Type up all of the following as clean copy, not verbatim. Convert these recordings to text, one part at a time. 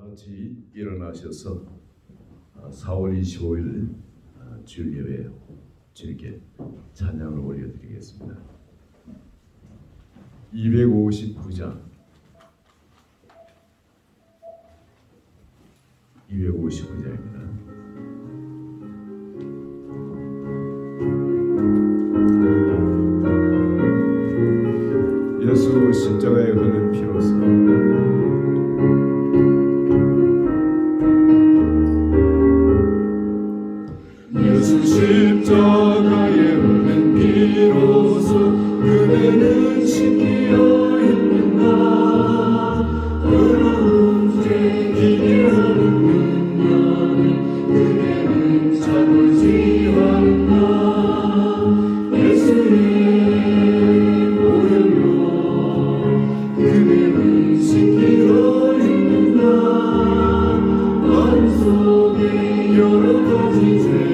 같이 일어나셔서 4월 25일 주일 예배 주님께 찬양을 올려드리겠습니다. 259장 259장입니다. 예수 십자가에 흘린 피로써 십자가에 흘린 피로써 그대는 신기어 있는가. 그런 죄 기대하는 능력을 그대는 잡을지 않나. 예수의 보혈로 그대는 신기어 있는가. 마음속에 여러 가지 죄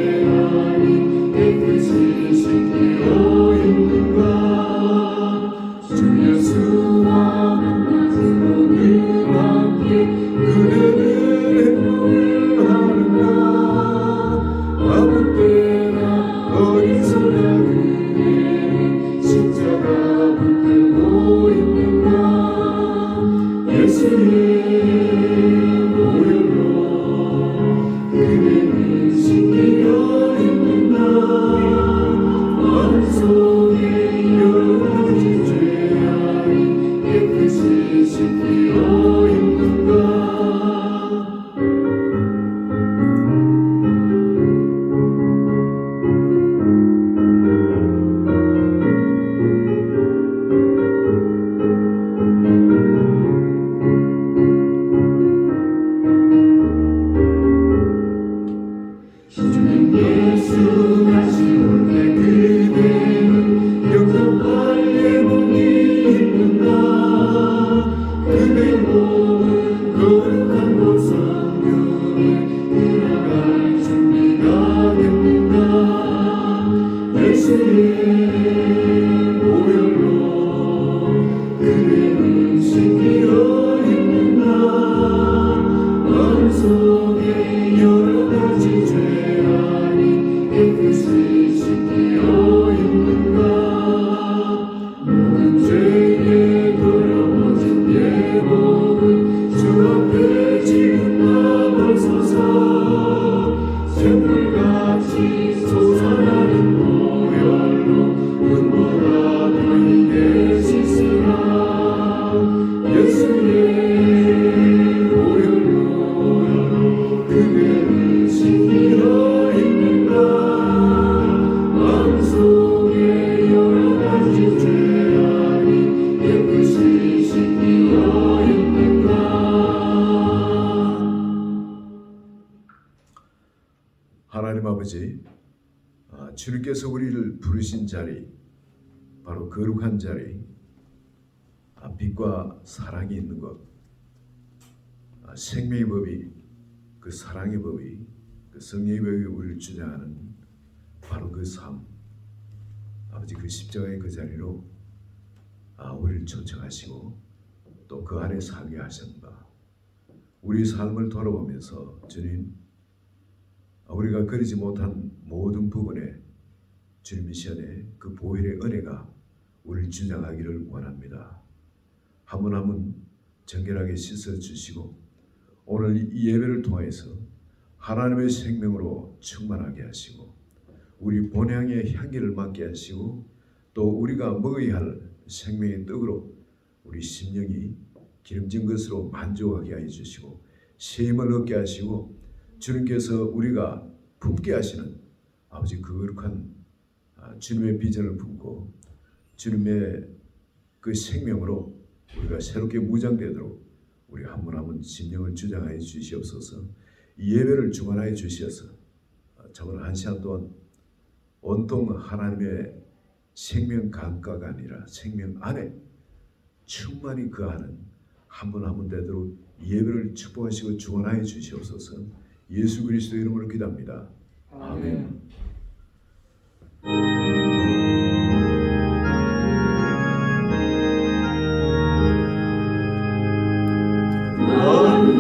하나님 아버지, 주님께서 우리를 부르신 자리, 바로 거룩한 자리, 빛과 사랑이 있는 것, 생명의 법이, 그 사랑의 법이, 그 성령의 법이 우리를 주장하는 바로 그 삶, 아버지 그 십자가의 그 자리로 우리를 초청하시고 또 그 안에 살게 하신다. 우리 삶을 돌아보면서 주님, 우리가 그리지 못한 모든 부분에 주님의 시간에 그 보혈의 은혜가 우리를 주장하기를 원합니다. 한 분 한 분 정결하게 씻어주시고 오늘 이 예배를 통해서 하나님의 생명으로 충만하게 하시고 우리 본향의 향기를 맡게 하시고 또 우리가 먹어야 할 생명의 떡으로 우리 심령이 기름진 것으로 만족하게 해주시고 쉼을 얻게 하시고 주님께서 우리가 품게 하시는 아버지 거룩한 주님의 비전을 품고 주님의 그 생명으로 우리가 새롭게 무장되도록 우리 한 분 한 분 심령을 주장하여 주시옵소서. 이 예배를 주관하여 주시어서 저번 한 시간 동안 온통 하나님의 생명 강가가 아니라 생명 안에 충만히 거하는 한 분 한 분 되도록 이 예배를 축복하시고 주관하여 주시옵소서. 예수 그리스도 이름으로 기도합니다. 아멘. 난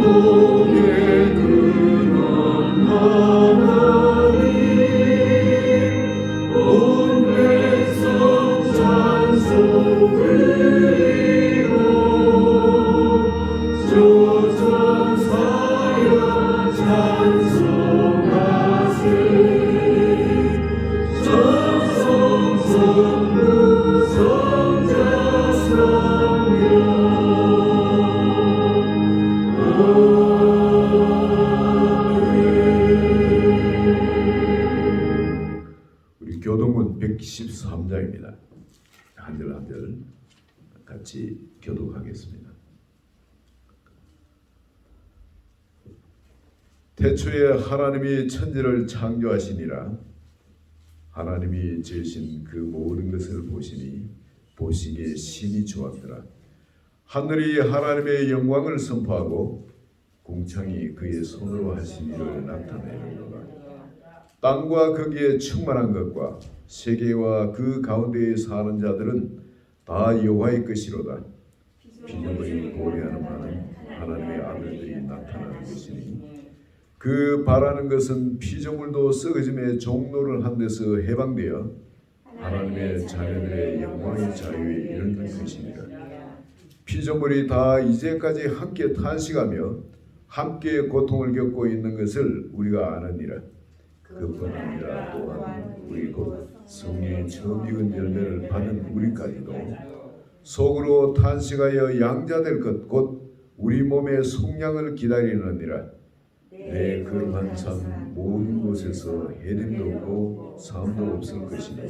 한 절 한 절 같이 교독하겠습니다. 태초에 하나님이 천지를 창조하시니라. 하나님이 지으신 그 모든 것을 보시니 보시기에 심히 좋았더라. 하늘이 하나님의 영광을 선포하고 궁창이 그의 손으로 하신 일을 나타내는도다. 땅과 거기에 충만한 것과 세계와 그 가운데에 사는 자들은 다 여호와의 것이로다. 피조물이 보내하는 바는 하나님의 아들들이 나타나는 것이니 그 바라는 것은 피조물도 썩어짐의 종로를 한 데서 해방되어 하나님의 자녀들의 영광의 자유에 이르는 것이니라. 피조물이 다 이제까지 함께 탄식하며 함께 고통을 겪고 있는 것을 우리가 아느니라. 그뿐 아니라 또한 우리 곧 성령의 처음 익은 열매를 받은 우리까지도 속으로 탄식하여 양자될 것 곧 우리 몸의 속량을 기다리느니라. 내 거룩한 삶 모든 곳에서 해림도 없고 사함도 없을 것이니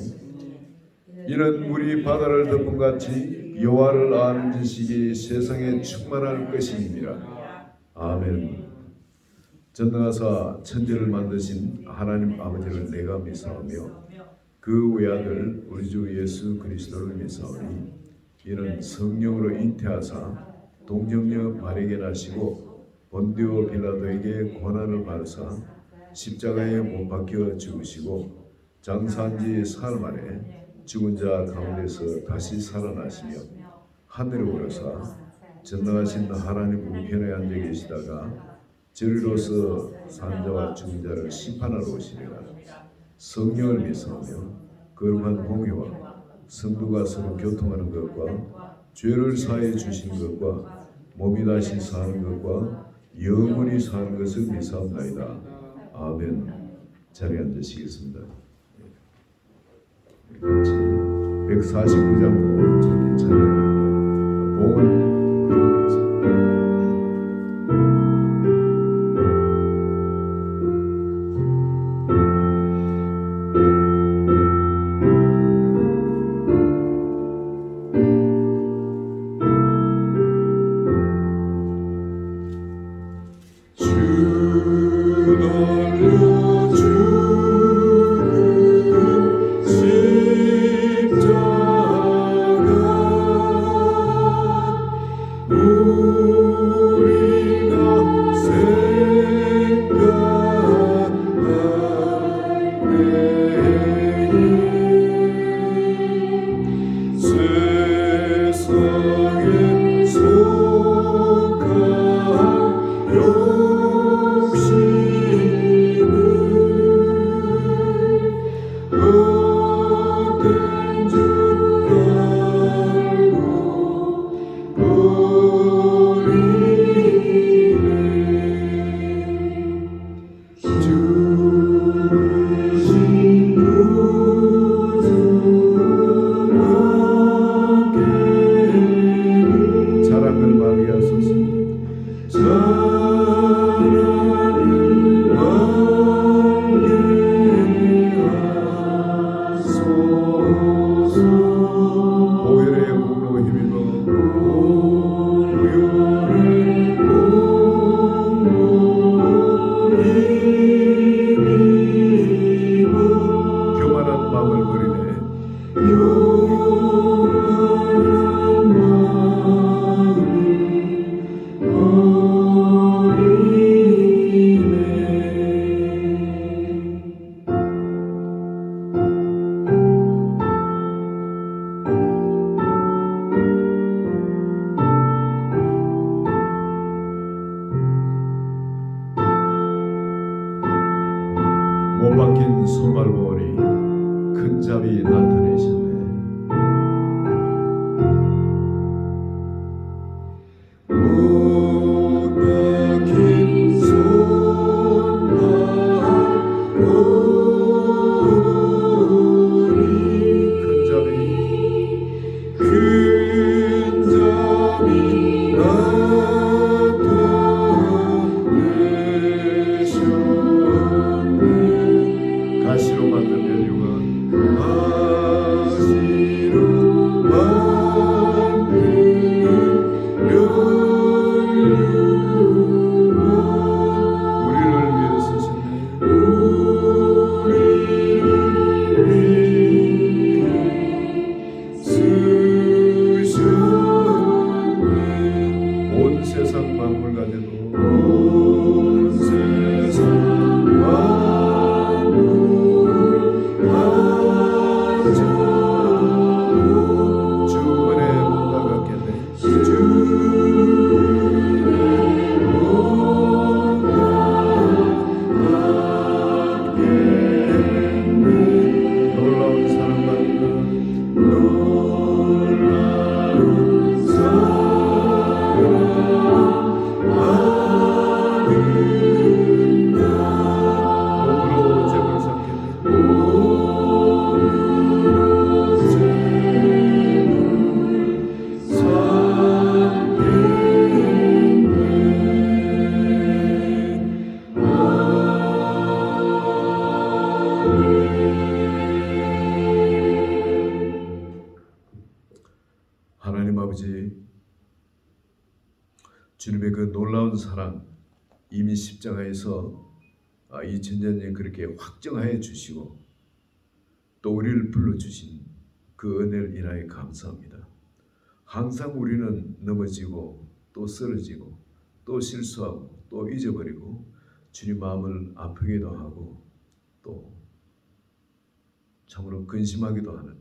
이는 물이 바다를 덮은 같이 여호와를 아는 지식이 세상에 충만할 것임이니라. 아멘. 전능하사 천지를 만드신 하나님 아버지를 내가 믿사오며 그 외아들 우리 주 예수 그리스도를 믿사오니 이는 성령으로 잉태하사 동정녀 바리게 나시고 본디오 빌라도에게 고난을 받으사 십자가에 못 박혀 죽으시고 장사한 지 사흘 만에 죽은 자 가운데서 다시 살아나시며 하늘에 오르사 전능하신 하나님 우편에 앉아 계시다가 저리로서 산자와 죽은 자를 심판하러 오시리라. 성령을 믿사오며 거룩한 공의와 성도가 서로 교통하는 것과 죄를 사해 주신 것과 몸이 다시 사는 것과 영원히 사는 것을 믿사옵나이다. 아멘. 자리에 앉으시겠습니다. 149장으로 저기 찬양 봉을 못 박힌 손발보니 큰 잡이 나타내셨네. 못 박힌 손발보니 큰 잡이 나타내셨네. 가시로 만든 면류관 아버지, 주님의 그 놀라운 사랑 이미 십자가에서 2000년 전에 그렇게 확정하여 주시고 또 우리를 불러주신 그 은혜를 인하여 감사합니다. 항상 우리는 넘어지고 또 쓰러지고 또 실수하고 또 잊어버리고 주님 마음을 아프기도 하고 또 참으로 근심하기도 하는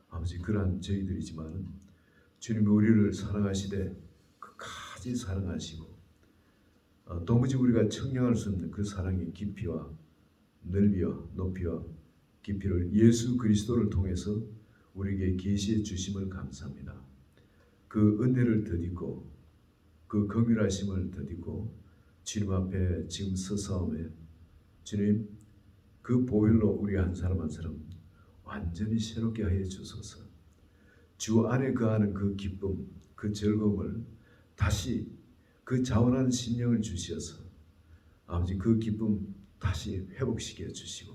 아버지 그러한 저희들이지만 주님이 우리를 사랑하시되 끝까지 사랑하시고 도무지 우리가 측량할 수 없는 그 사랑의 깊이와 넓이와 높이와 깊이를 예수 그리스도를 통해서 우리에게 계시해 주심을 감사합니다. 그 은혜를 덧입고 그 긍휼하심을 덧입고 주님 앞에 지금 서사오매 주님 그 보혈로 우리 한 사람 한 사람 완전히 새롭게 하여 주소서. 주 안에 거하는 그 기쁨 그 즐거움을 다시 그 자원한 심령을 주셔서 아버지 그 기쁨 다시 회복시켜 주시고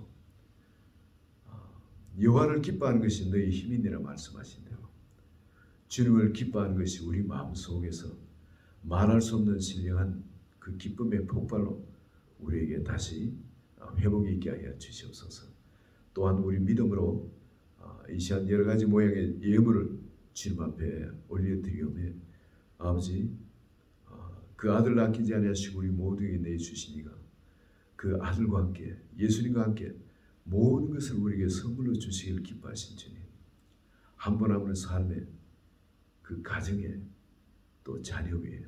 여호와를 기뻐하는 것이 너희 힘이니라 말씀하신 대로 주님을 기뻐하는 것이 우리 마음속에서 말할 수 없는 신령한 그 기쁨의 폭발로 우리에게 다시 회복이 있게 하여 주시옵소서. 또한 우리 믿음으로 이 시간 여러 가지 모양의 예물을 주님 앞에 올려드리오매 아버지 그 아들 아끼지 아니하시고 우리 모두에게 내주시니가 그 아들과 함께 예수님과 함께 모든 것을 우리에게 선물로 주시기를 기뻐하신 주님 한 분 한 분의 삶에 그 가정에 또 자녀 위에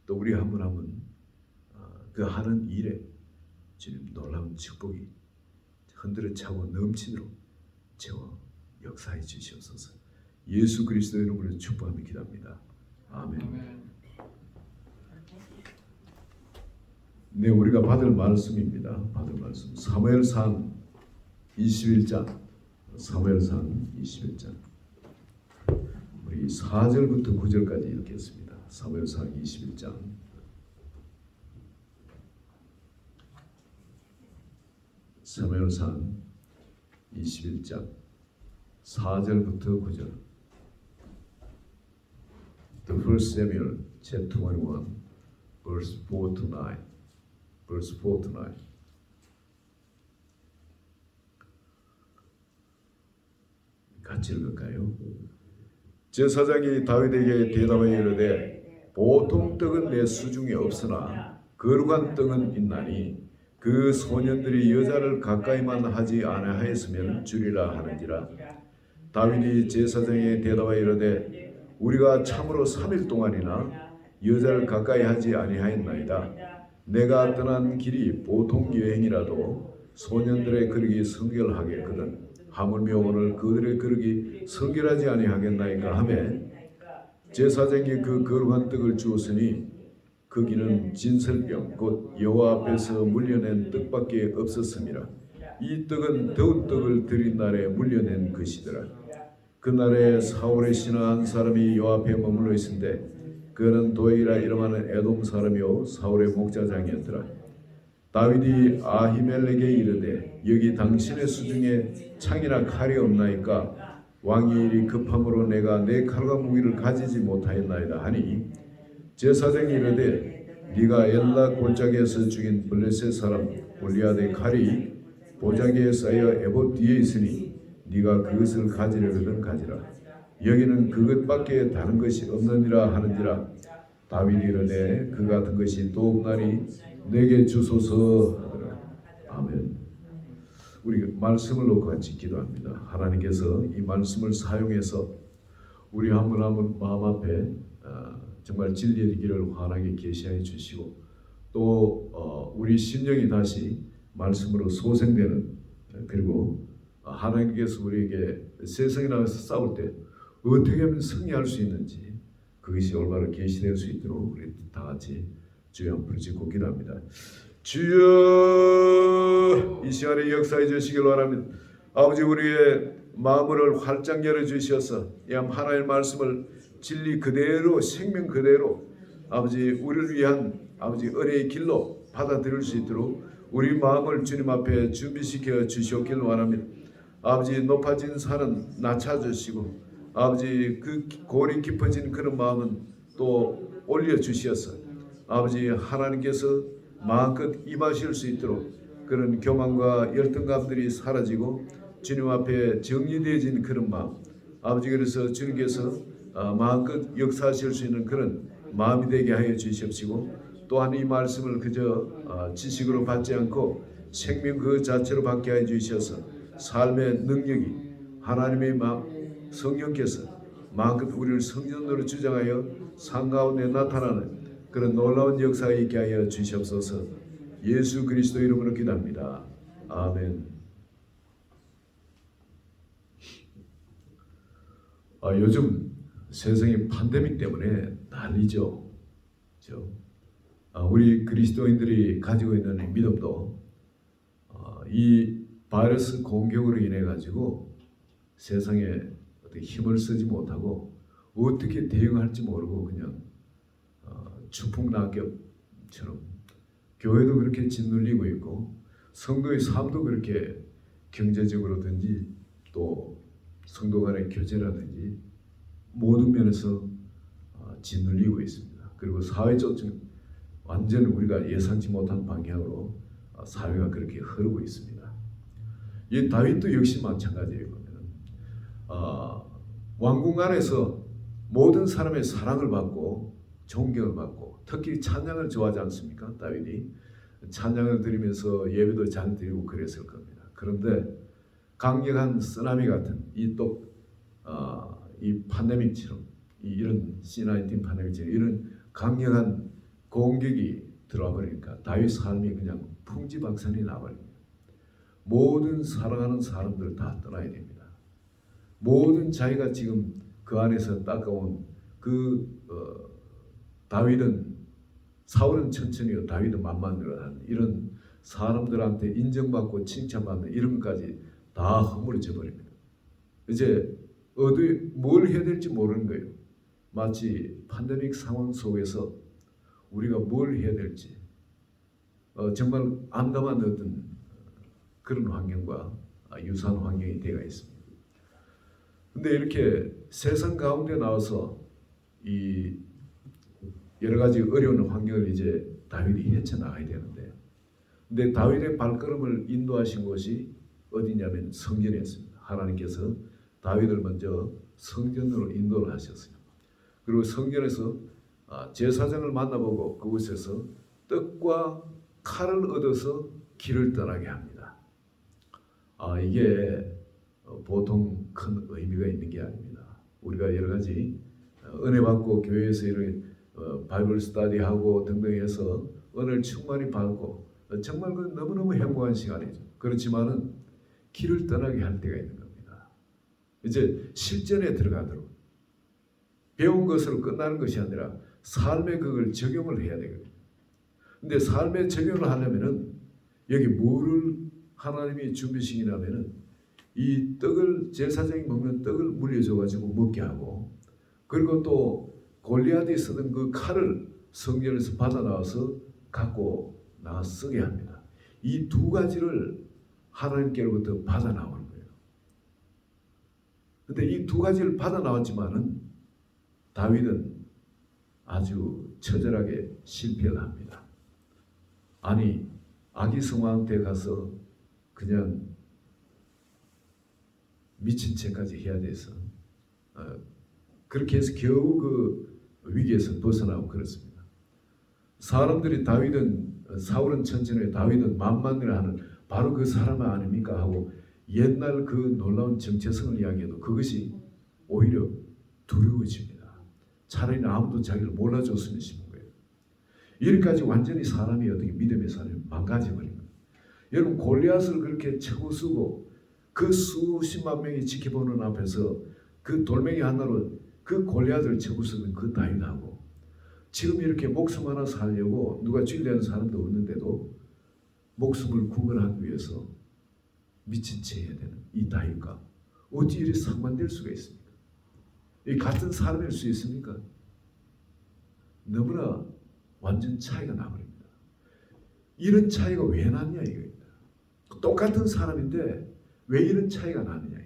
또 우리 한 분 한 분 그 하는 일에 주님 놀라운 축복이 흔들어 차고 넘치도록 채워 역사해 주시옵소서. 예수 그리스도의 이름으로 축복하며 기도합니다. 아멘. 네, 우리가 받을 말씀입니다. 받을 말씀 사무엘상 21장 사무엘상 21장 우리 4절부터 9절까지 읽겠습니다. 사무엘상 21장 사무엘상 21장 4절부터 9절 The first Samuel chapter 21 verse 4 to 9 verse 4 to 9 같이 읽을까요? 제사장이 다윗에게 대답하여 이르되 보통 떡은 내 수중에 없으나 거룩한 떡은 있나니 그 소년들이 여자를 가까이만 하지 아니하였으면 주리라 하는지라. 다윗이 제사장에 대답하여 이르되 우리가 참으로 3일 동안이나 여자를 가까이 하지 아니하였나이다. 내가 떠난 길이 보통 여행이라도 소년들의 거룩이 성결하겠거든 하물며 오늘 그들의 거룩이 성결하지 아니하겠나이까 하매 제사장이 그 거룩한 떡을 주었으니 거기는 진설병 곧 여호와 앞에서 물려낸 떡밖에 없었음이라. 이 떡은 더운 떡을 드린 날에 물려낸 것이더라. 그날에 사울의 신하 한 사람이 여호와 앞에 머물러 있은데 그는 도에이라 이름하는 에돔 사람이요 사울의 목자장이었더라. 다윗이 아히멜렉에게 이르되 여기 당신의 수중에 창이나 칼이 없나이까 왕이 일이 급함으로 내가 내 칼과 무기를 가지지 못하였나이다 하니 제사장이 이르되 네가 엘라 골짜기에서 죽인 블레셋 사람 골리앗의 칼이 보자기에 쌓여 에봇 뒤에 있으니 네가 그것을 가지려거든 가지라. 여기는 그것밖에 다른 것이 없느니라 하는지라. 다윗이 이르되 그 같은 것이 또 없나니 내게 주소서 하더라. 아멘. 우리 말씀을 놓고 같이 기도합니다. 하나님께서 이 말씀을 사용해서 우리 한 분 한 분 마음 앞에 정말 진리의 길을 환하게 계시하여 주시고 또 우리 심령이 다시 말씀으로 소생되는 그리고 하나님께서 우리에게 세상에 나가서 싸울 때 어떻게 하면 승리할 수 있는지 그것이 올바로 계시될 수 있도록 우리 다 같이 주여 한번 부르짖고 기도합니다. 주여 이 시간에 역사해 주시길 바랍니다. 아버지 우리의 마음을 활짝 열어주셔서 이 하나님의 말씀을 진리 그대로 생명 그대로 아버지 우리를 위한 아버지 은혜의 길로 받아들일 수 있도록 우리 마음을 주님 앞에 준비시켜 주시옵길 원합니다. 아버지 높아진 산은 낮춰주시고 아버지 그 골이 깊어진 그런 마음은 또 올려주시어서 아버지 하나님께서 마음껏 임하실 수 있도록 그런 교만과 열등감들이 사라지고 주님 앞에 정리되어진 그런 마음, 아버지 그래서 주님께서 마음껏 역사하실 수 있는 그런 마음이 되게 하여 주시옵시고, 또한 이 말씀을 그저 지식으로 받지 않고 생명 그 자체로 받게 하여 주셔서 삶의 능력이 하나님의 성령께서 마음껏 우리를 성전으로 주장하여 상 가운데 나타나는 그런 놀라운 역사가 있게 하여 주시옵소서. 예수 그리스도 이름으로 기도합니다. 아멘. 요즘 세상이 팬데믹 때문에 난리죠. 우리 그리스도인들이 가지고 있는 믿음도 이 바이러스 공격으로 인해 가지고 세상에 어떻게 힘을 쓰지 못하고 어떻게 대응할지 모르고 그냥 추풍낙엽처럼 교회도 그렇게 짓눌리고 있고 성도의 삶도 그렇게 경제적으로든지 또 성도 간의 교제라든지 모든 면에서 짓눌리고 있습니다. 그리고 사회적 완전 우리가 예상치 못한 방향으로 사회가 그렇게 흐르고 있습니다. 이 다윗도 역시 마찬가지예요. 왕궁 안에서 모든 사람의 사랑을 받고 존경을 받고 특히 찬양을 좋아하지 않습니까? 다윗이 찬양을 드리면서 예배도 잘 드리고 그랬을 겁니다. 그런데 강력한 쓰나미 같은 이 팬데믹처럼 이런 C19 팬데믹처럼 이런 강력한 공격이 들어와 버리니까 다윗 삶이 그냥 풍지박산이 나버립니다. 모든 사랑하는 사람들 다 떠나야 됩니다. 모든 자기가 지금 그 안에서 닦아온 다윗은 사울은 천천히요 다윗은 만만으로 하는 이런 사람들한테 인정받고 칭찬받는 이런 것까지 다 허물어져 버립니다. 이제 뭘 해야 될지 모르는 거예요. 마치 팬데믹 상황 속에서 우리가 뭘 해야 될지 정말 암담한 어떤 그런 환경과 유사한 환경이 되어 있습니다. 근데 이렇게 세상 가운데 나와서 이 여러 가지 어려운 환경을 이제 다윗이 헤쳐나가야 되는데, 근데 다윗의 발걸음을 인도하신 곳이 어디냐면 성전이었습니다. 하나님께서 다윗을 먼저 성전으로 인도를 하셨어요. 그리고 성전에서 제사장을 만나보고 그곳에서 떡과 칼을 얻어서 길을 떠나게 합니다. 이게 보통 큰 의미가 있는 게 아닙니다. 우리가 여러 가지 은혜 받고 교회에서 이런 바이블 스터디하고 등등 해서 은혜를 충만히 받고 정말 그 너무너무 행복한 시간이죠. 그렇지만은 길을 떠나게 할 때가 있는 겁니다. 이제 실전에 들어가도록 배운 것으로 끝나는 것이 아니라 삶에 그걸 적용을 해야 되거든요. 근데 삶에 적용을 하려면은 여기 뭐를 하나님이 준비시키냐면은 이 떡을 제사장이 먹는 떡을 물려줘 가지고 먹게 하고, 그리고 또 골리앗이 쓰던 그 칼을 성전에서 받아 나와서 갖고 나가 쓰게 합니다. 이 두 가지를 하나님께로부터 받아 나오는 거예요. 근데 이 두 가지를 받아 나왔지만은 다윗은 아주 처절하게 실패를 합니다. 아니 아기성왕한테 가서 그냥 미친 척까지 해야 돼서 그렇게 해서 겨우 그 위기에서 벗어나고 그렇습니다. 사람들이 사울은 천천히 다윗은 만만을 하는 바로 그 사람 아닙니까 하고 옛날 그 놀라운 정체성을 이야기해도 그것이 오히려 두려워집니다. 차라리 아무도 자기를 몰라줬으면 싶은 거예요. 이렇게까지 완전히 사람이 어떻게 믿음의 사람이 망가져버린 거예요. 여러분 골리앗을 그렇게 쳐고 쓰고 그 수십만 명이 지켜보는 앞에서 그 돌멩이 하나로 그 골리앗을 쳐고 쓰는 그 다윗하고 지금 이렇게 목숨 하나 살려고 누가 죽이려는 사람도 없는데도 목숨을 구원하기 위해서 미친 채 해야 되는 이 다윗과 어찌 이리 상반될 수가 있습니까? 이 같은 사람일 수 있습니까? 너무나 완전 차이가 나버립니다. 이런 차이가 왜 났냐 이거입니다. 똑같은 사람인데 왜 이런 차이가 나느냐.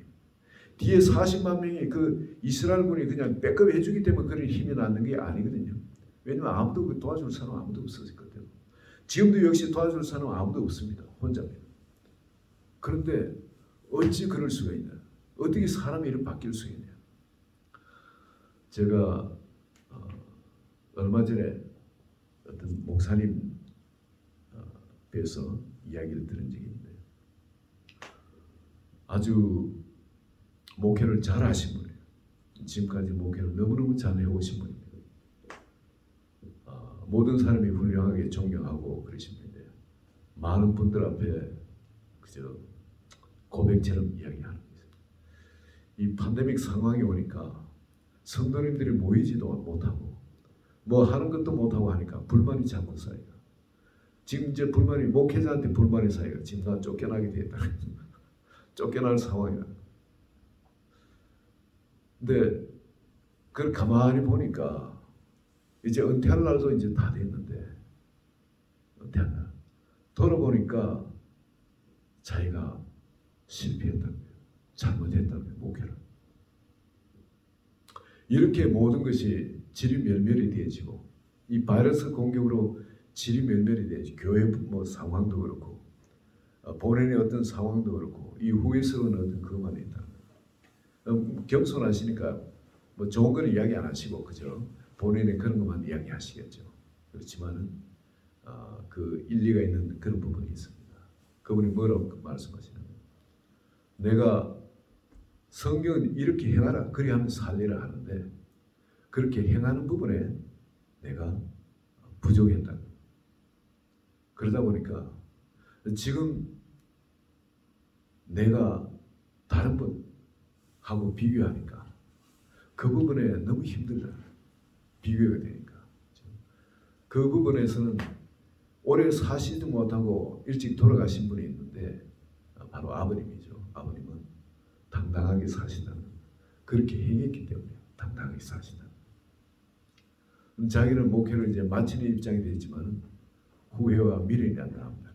뒤에 40만 명이 그 이스라엘군이 그냥 백업 해주기 때문에 그런 힘이 나는 게 아니거든요. 왜냐면 아무도 도와줄 사람 아무도 없었거든요. 지금도 역시 도와줄 사람 아무도 없습니다. 혼자입니다. 그런데 어찌 그럴 수가 있냐? 어떻게 사람이 이렇게 바뀔 수 있냐? 제가 얼마 전에 어떤 목사님 뵈서 이야기를 들은 적이 있는데 아주 목회를 잘 하신 분이에요. 지금까지 목회를 너무너무 잘 해오신 분입니다. 모든 사람이 훌륭하게 존경하고 그러신 분인데 많은 분들 앞에 그저 고백처럼 이야기하는 거죠. 이 팬데믹 상황이 오니까 성도님들이 모이지도 못하고 뭐 하는 것도 못하고 하니까 불만이 자꾸 쌓여요. 지금 이제 불만이 목회자한테 불만이 쌓여요. 지금 다 쫓겨나게 되었다. 쫓겨날 상황이라. 근데 그걸 가만히 보니까 이제 은퇴할 날도 이제 다 됐는데 은퇴할 날 돌아보니까 자기가 실패했다는 거예요. 잘못했다는 거예요. 목회를. 이렇게 모든 것이 질이 멸멸이 되어지고 이 바이러스 공격으로 질이 멸멸이 되어지고 교회 뭐 상황도 그렇고 본인의 어떤 상황도 그렇고 이 후회스러운 어떤 그것만 있다는 거예요. 겸손하시니까 뭐 좋은 건 이야기 안 하시고 그죠? 본인의 그런 것만 이야기하시겠죠. 그렇지만은 그 일리가 있는 그런 부분이 있습니다. 그분이 뭐라고 말씀하시냐면 내가 성경은 이렇게 행하라 그리 하면 살리라 하는데 그렇게 행하는 부분에 내가 부족했다. 그러다 보니까 지금 내가 다른 분하고 비교하니까 그 부분에 너무 힘들다. 비교가 되니까. 그 부분에서는 오래 사시도 못하고 일찍 돌아가신 분이 있는데 바로 아버님이죠. 아버님은 당당하게 사신다는 그렇게 행했기 때문에 당당하게 사신다. 자기는 목회를 이제 마치는 입장이 되지만 후회와 미련이 안 나옵니다.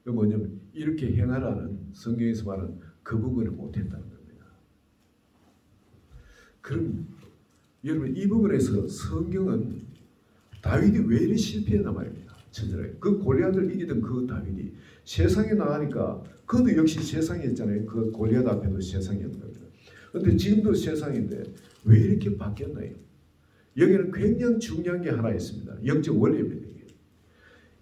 그 뭐냐면 이렇게 행하라는 성경에서 말하는 그 부분을 못했다는 겁니다. 그럼 여러분 이 부분에서 성경은 다윗이 왜 이렇게 실패했나 말입니다. 천절하게 그 골리앗을 이기던 그 다윗이 세상에 나가니까 그도 역시 세상이었잖아요. 그 골리앗 앞에도 세상이었는 겁니다. 그런데 지금도 세상인데 왜 이렇게 바뀌었나요? 여기는 굉장히 중요한 게 하나 있습니다. 영적 원리입니다.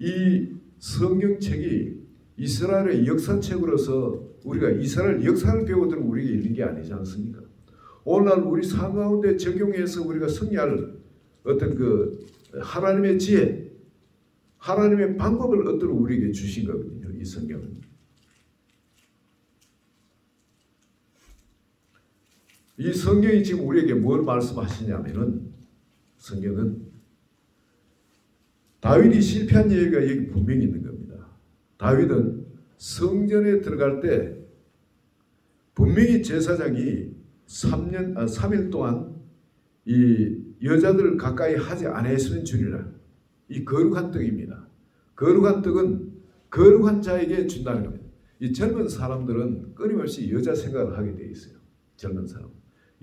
이 성경책이 이스라엘의 역사책으로서 우리가 이스라엘 역사를 배우도록 우리에게 있는 게 아니지 않습니까? 오늘날 우리 삶 가운데 적용해서 우리가 승리할 어떤 그 하나님의 지혜, 하나님의 방법을 얻도록 우리에게 주신 거거든요. 이 성경은. 이 성경이 지금 우리에게 뭘 말씀하시냐면은 성경은 다윗이 실패한 얘기가 여기 분명히 있는 겁니다. 다윗은 성전에 들어갈 때 분명히 제사장이 3일 동안 이 여자들을 가까이 하지 않았으면 주리라. 이 거룩한 떡입니다. 거룩한 떡은 거룩한 자에게 준다는 겁니다. 이 젊은 사람들은 끊임없이 여자 생각을 하게 돼 있어요. 젊은 사람.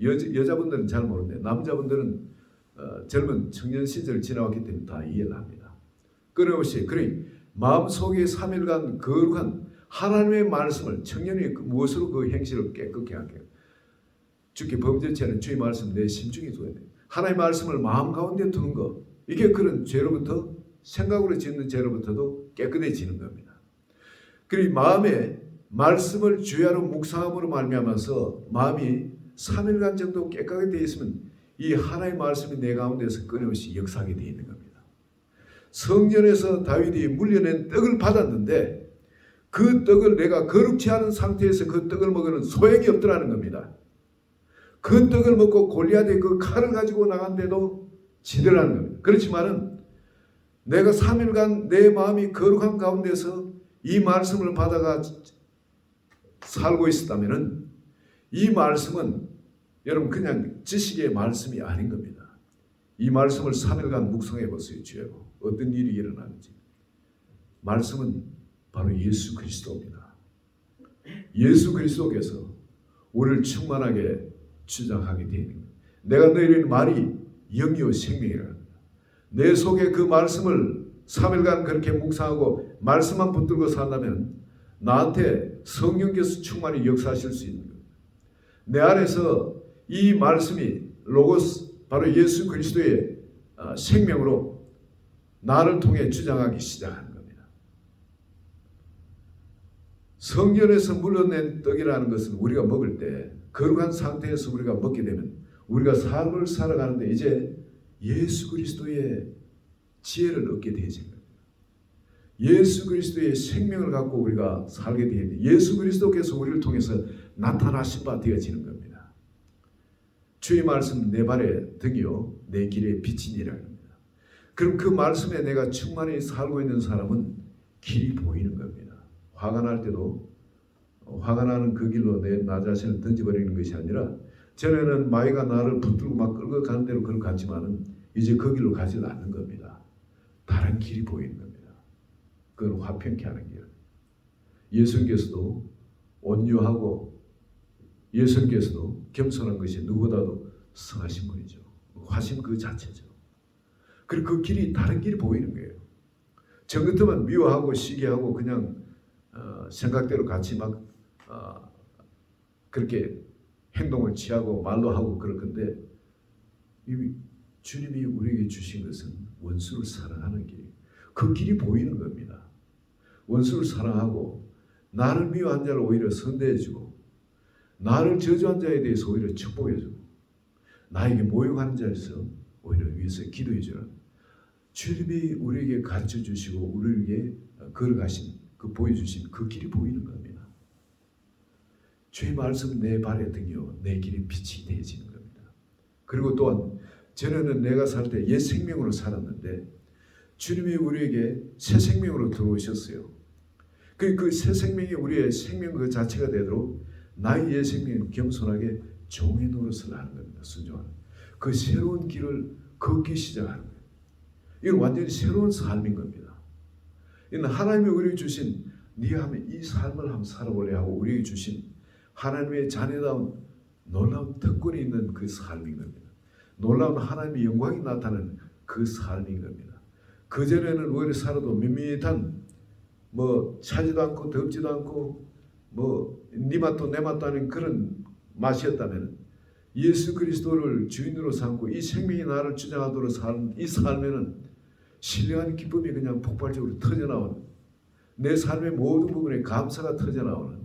여자분들은 잘 모르는데 남자분들은 젊은 청년 시절을 지나왔기 때문에 다 이해를 합니다. 끊임없이 그래 마음속에 3일간 거룩한 하나님의 말씀을 청년이 무엇으로 그 행실을 깨끗게 하게 주께 범죄치 않은 주의 말씀 내 심중에 둬야 돼. 하나님의 말씀을 마음 가운데 두는 것 이게 그런 죄로부터 생각으로 짓는 죄로부터도 깨끗해지는 겁니다. 그리고 마음에 말씀을 주야로 묵상함으로 말미암아서 마음이 3일간 정도 깨끗하게 되어 있으면 이 하나님의 말씀이 내 가운데서 끊임없이 역사하게 되어 있는 겁니다. 성전에서 다윗이 물려낸 떡을 받았는데 그 떡을 내가 거룩치 않은 상태에서 그 떡을 먹으면 소용이 없더라는 겁니다. 그 떡을 먹고 골리앗의 그 칼을 가지고 나간데도 지더라는 겁니다. 그렇지만은 내가 3일간 내 마음이 거룩한 가운데서 이 말씀을 받아가 살고 있었다면은 이 말씀은 여러분 그냥 지식의 말씀이 아닌 겁니다. 이 말씀을 3일간 묵상해 보세요. 주여 어떤 일이 일어나는지. 말씀은 바로 예수 그리스도입니다. 예수 그리스도께서 우리를 충만하게 주장하게 되는 거예요. 내가 너희는 말이 영이요 생명이라. 내 속에 그 말씀을 3일간 그렇게 묵상하고 말씀만 붙들고 산다면 나한테 성령께서 충만히 역사하실 수 있는 거예요. 내 안에서 이 말씀이 로고스, 바로 예수 그리스도의 생명으로 나를 통해 주장하기 시작하는 겁니다. 성전에서 물러낸 떡이라는 것은 우리가 먹을 때 거룩한 상태에서 우리가 먹게 되면 우리가 삶을 살아가는데 이제 예수 그리스도의 지혜를 얻게 되어진 겁니다. 예수 그리스도의 생명을 갖고 우리가 살게 되는데 예수 그리스도께서 우리를 통해서 나타나신 바 되어지는 겁니다. 주의 말씀 내 발의 등이요 내 길의 빛이니라 합니다. 그럼 그 말씀에 내가 충만히 살고 있는 사람은 길이 보이는 겁니다. 화가 날 때도 화가 나는 그 길로 나 자신을 던져버리는 것이 아니라 전에는 마귀가 나를 붙들고 막 끌고 가는 대로 그걸 갔지만은 이제 그 길로 가지 않는 겁니다. 다른 길이 보이는 겁니다. 그건 화평케 하는 길. 예수님께서도 온유하고 예수님께서도 겸손한 것이 누구보다도 성하신 분이죠. 화신 그 자체죠. 그리고 그 길이 다른 길이 보이는 거예요. 저 같으면 미워하고 시기하고 그냥 생각대로 같이 막 그렇게 행동을 취하고 말로 하고 그럴 건데 주님이 우리에게 주신 것은 원수를 사랑하는 길. 그 길이 보이는 겁니다. 원수를 사랑하고 나를 미워한 자를 오히려 선대해주고 나를 저주한 자에 대해서 오히려 축복해주고 나에게 모욕하는 자에서 오히려 위해서 기도해주는 주님이 우리에게 가르쳐 주시고 우리에게 걸어가신 그 보여주신 그 길이 보이는 겁니다. 주의 말씀은 내 발의 등이요 내 길의 빛이 되어지는 겁니다. 그리고 또한 전에는 내가 살 때 옛 생명으로 살았는데 주님이 우리에게 새 생명으로 들어오셨어요. 그 새 생명이 우리의 생명 그 자체가 되도록 나의 옛 생명은 겸손하게 종의 노릇을 하는 겁니다. 순종하는 그 새로운 길을 걷기 시작하는 거예요. 이건 완전히 새로운 삶인 겁니다. 이는 하나님이 우리에게 주신 네가 하면 이 삶을 한번 살아보려 하고 우리에게 주신 하나님의 자녀다운 놀라운 특권이 있는 그 삶인 겁니다. 놀라운 하나님의 영광이 나타나는 그 삶인 겁니다. 그전에는 오히려 살아도 밋밋한 차지도 않고 덥지도 않고 네 맛도 내 맛도 아닌 그런 맛이었다면 예수 그리스도를 주인으로 삼고 이 생명이 나를 주장하도록 사는 이 삶에는 신령한 기쁨이 그냥 폭발적으로 터져나오는 내 삶의 모든 부분에 감사가 터져나오는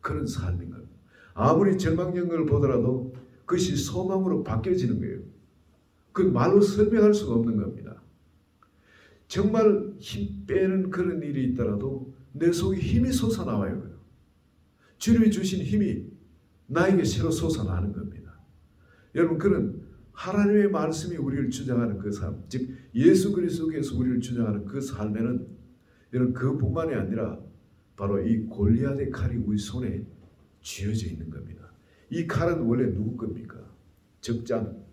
그런 삶인 겁니다. 아무리 절망적인 보더라도 그것이 소망으로 바뀌어지는 거예요. 그건 말로 설명할 수가 없는 겁니다. 정말 힘 빼는 그런 일이 있더라도 내 속에 힘이 솟아나와요. 주님이 주신 힘이 나에게 새로 솟아나는 겁니다. 여러분 그런 하나님의 말씀이 우리를 주장하는 그 삶, 즉 예수 그리스도께서 우리를 주장하는 그 삶에는 여러분 그뿐만이 아니라 바로 이 골리앗의 칼이 우리 손에 쥐어져 있는 겁니다. 이 칼은 원래 누구 겁니까? 적장,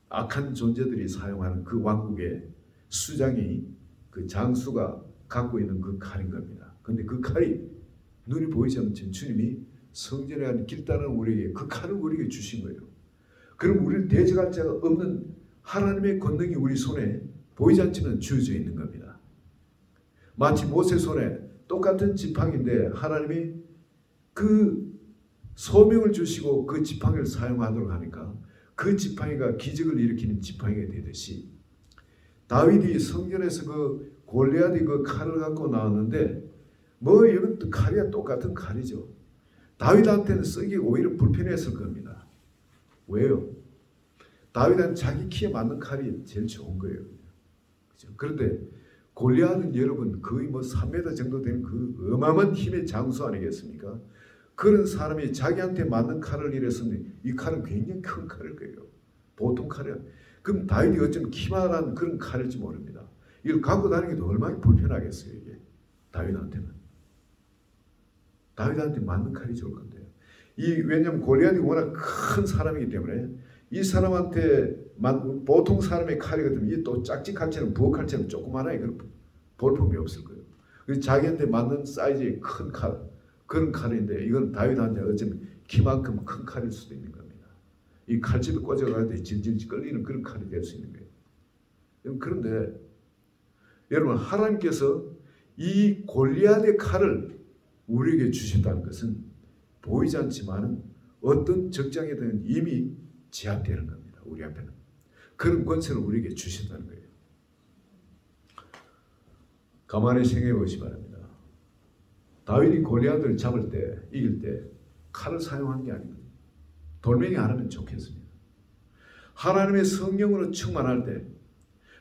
악한 존재들이 사용하는 그 왕국의 수장이 그 장수가 갖고 있는 그 칼인 겁니다. 그런데 그 칼이 눈이 보이지 않는 주님이 성전에 가는 길다는 우리에게 그 칼을 우리에게 주신 거예요. 그럼 우리를 대적할 자가 없는 하나님의 권능이 우리 손에 보이지 않지만 주어져 있는 겁니다. 마치 모세 손에 똑같은 지팡이인데 하나님이 그 소명을 주시고 그 지팡이를 사용하도록 하니까 그 지팡이가 기적을 일으키는 지팡이가 되듯이 다윗이 성전에서 그 골리앗이 그 칼을 갖고 나왔는데 이건 또 칼이야 똑같은 칼이죠. 다윗한테는 쓰기가 오히려 불편했을 겁니다. 왜요? 다윗은 자기 키에 맞는 칼이 제일 좋은 거예요. 그렇죠? 그런데 골리앗은 여러분 거의 3m 정도 되는 그 어마어마한 힘의 장수 아니겠습니까? 그런 사람이 자기한테 맞는 칼을 이랬으면 이 칼은 굉장히 큰 칼일 거예요. 보통 칼이 아니에요. 그럼 다윗이 어쩌면 키만한 그런 칼일지 모릅니다. 이걸 갖고 다니기도 얼마나 불편하겠어요. 이게 다윗한테는. 다윗한테 맞는 칼이 좋을 건데요. 왜냐하면 골리앗이 워낙 큰 사람이기 때문에 이 사람한테 보통 사람의 칼이거든요. 이게 또 짝지 칼처럼 부엌 칼처럼 조그마하게 그런 볼품이 없을 거예요. 그래서 자기한테 맞는 사이즈의 큰 칼, 그런 칼인데 이건 다윗한테 어쩌면 키만큼 큰 칼일 수도 있는 겁니다. 이 칼집에 꽂아가지고 질질 끌리는 그런 칼이 될 수 있는 거예요. 그런데 여러분, 하나님께서 이 골리앗의 칼을 우리에게 주신다는 것은 보이지 않지만 어떤 적장에든 이미 제압되는 겁니다. 우리 앞에는. 그런 권세를 우리에게 주신다는 거예요. 가만히 생각해 보시기 바랍니다. 다윗이 골리앗을 잡을 때, 이길 때 칼을 사용한 게 아닙니다. 돌멩이 하나면 좋겠습니다. 하나님의 성령으로 충만할 때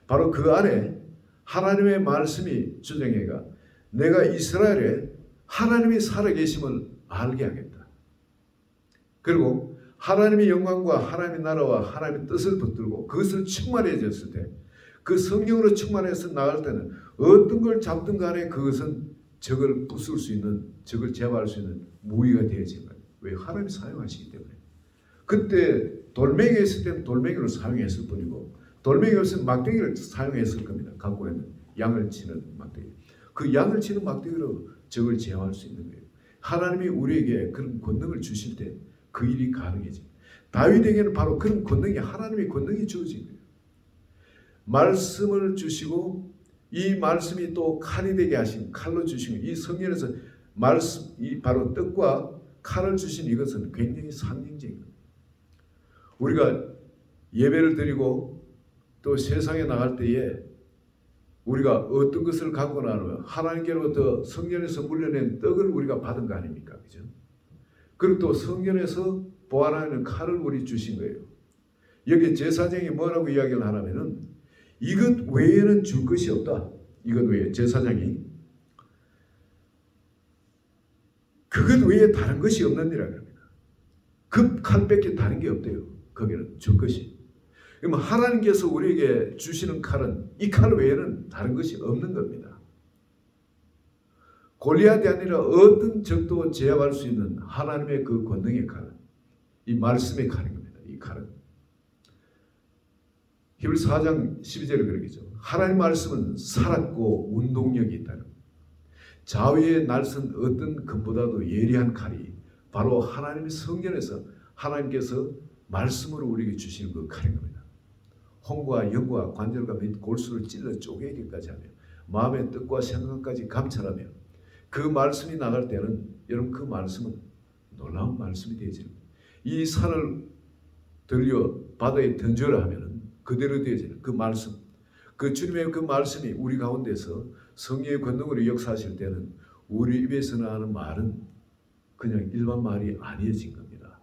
바로 그 안에 하나님의 말씀이 주정해가 내가 이스라엘에 하나님이 살아계심을 알게 하겠다. 그리고 하나님의 영광과 하나님의 나라와 하나님의 뜻을 붙들고 그것을 충만해졌을 때, 그 성령으로 충만해서 나갈 때는 어떤 걸 잡든 간에 그것은 적을 부술 수 있는, 적을 제압할 수 있는 무기가 되어지는 거예요. 왜? 하나님이 사용하시기 때문에. 그때 돌멩이가 있을 때는 돌멩이로 사용했을 뿐이고, 돌멩이가 없으면 막대기를 사용했을 겁니다. 갖고 있는 양을 치는 막대기. 그 양을 치는 막대기로 적을 제어할 수 있는 거예요. 하나님이 우리에게 그런 권능을 주실 때 그 일이 가능해집니다. 다윗에게는 바로 그런 권능이, 하나님의 권능이 주어진 거예요. 말씀을 주시고 이 말씀이 또 칼이 되게 하신, 칼로 주신 이 성경에서 말씀, 이 바로 뜻과 칼을 주신 이것은 굉장히 상징적인 겁니다. 우리가 예배를 드리고 또 세상에 나갈 때에 우리가 어떤 것을 갖고 나면 하나님께로부터 성전에서 물려낸 떡을 우리가 받은 거 아닙니까? 그죠? 그리고 또 성전에서 보관하는 칼을 우리 주신 거예요. 여기 제사장이 뭐라고 이야기를 하냐면은 이것 외에는 줄 것이 없다. 이것 외에 제사장이 그것 외에 다른 것이 없느니라 그럽니다. 그 칼밖에 다른 게 없대요. 거기는 줄 것이. 그러면 하나님께서 우리에게 주시는 칼은 이 칼 외에는 다른 것이 없는 겁니다. 골리앗이 아니라 어떤 적도 제압할 수 있는 하나님의 그 권능의 칼, 이 말씀의 칼인 겁니다. 이 칼은 히브리서 4장 12절에 그러겠죠. 하나님 말씀은 살았고 운동력이 있다는 겁니다. 자위의 날선 어떤 것보다도 예리한 칼이 바로 하나님의 성전에서 하나님께서 말씀으로 우리에게 주시는 그 칼인 겁니다. 혼과 영과 관절과 및 골수를 찔러 쪼개기까지 하며 마음의 뜻과 생각까지 감찰하며 그 말씀이 나갈 때는 여러분 그 말씀은 놀라운 말씀이 되어지는 거예요. 이 산을 들려 바다에 던져라 하면은 그대로 되어지는 그 말씀, 그 주님의 그 말씀이 우리 가운데서 성령의 권능으로 역사하실 때는 우리 입에서 나오는 말은 그냥 일반 말이 아니어진 겁니다.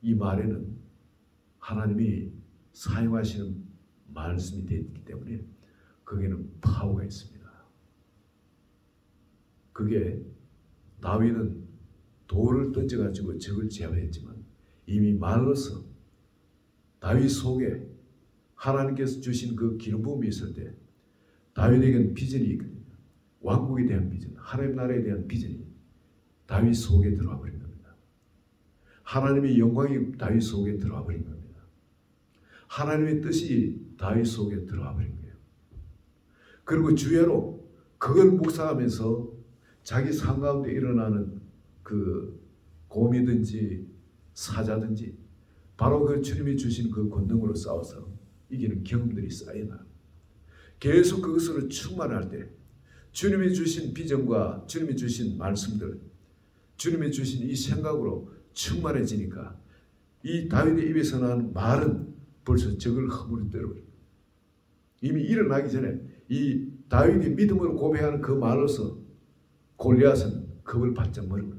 이 말에는 하나님이 사용하시는 말씀이 되기 때문에 거기에는 파워가 있습니다. 그게 다윗은 돌을 던져가지고 적을 제압했지만 이미 말로서 다윗 속에 하나님께서 주신 그 기름 부음이 있을 때 다윗에게는 비전이 있거든요. 왕국에 대한 비전, 하나님 나라에 대한 비전이 다윗 속에 들어와 버린 겁니다. 하나님의 영광이 다윗 속에 들어와 버린 겁니다. 하나님의 뜻이 다윗 속에 들어와 버린 거예요. 그리고 주야로 그걸 묵상하면서 자기 삶 가운데 일어나는 그 고민든지 사자든지 바로 그 주님이 주신 그 권능으로 싸워서 이기는 경험들이 쌓여나 계속 그것으로 충만할 때 주님이 주신 비전과 주님이 주신 말씀들, 주님이 주신 이 생각으로 충만해지니까 이 다윗의 입에서 나는 말은 벌써 적을 허물어 버립니다. 이미 일어나기 전에 이 다윗이 믿음으로 고백하는 그 말로서 골리앗은 겁을 바짝 먹은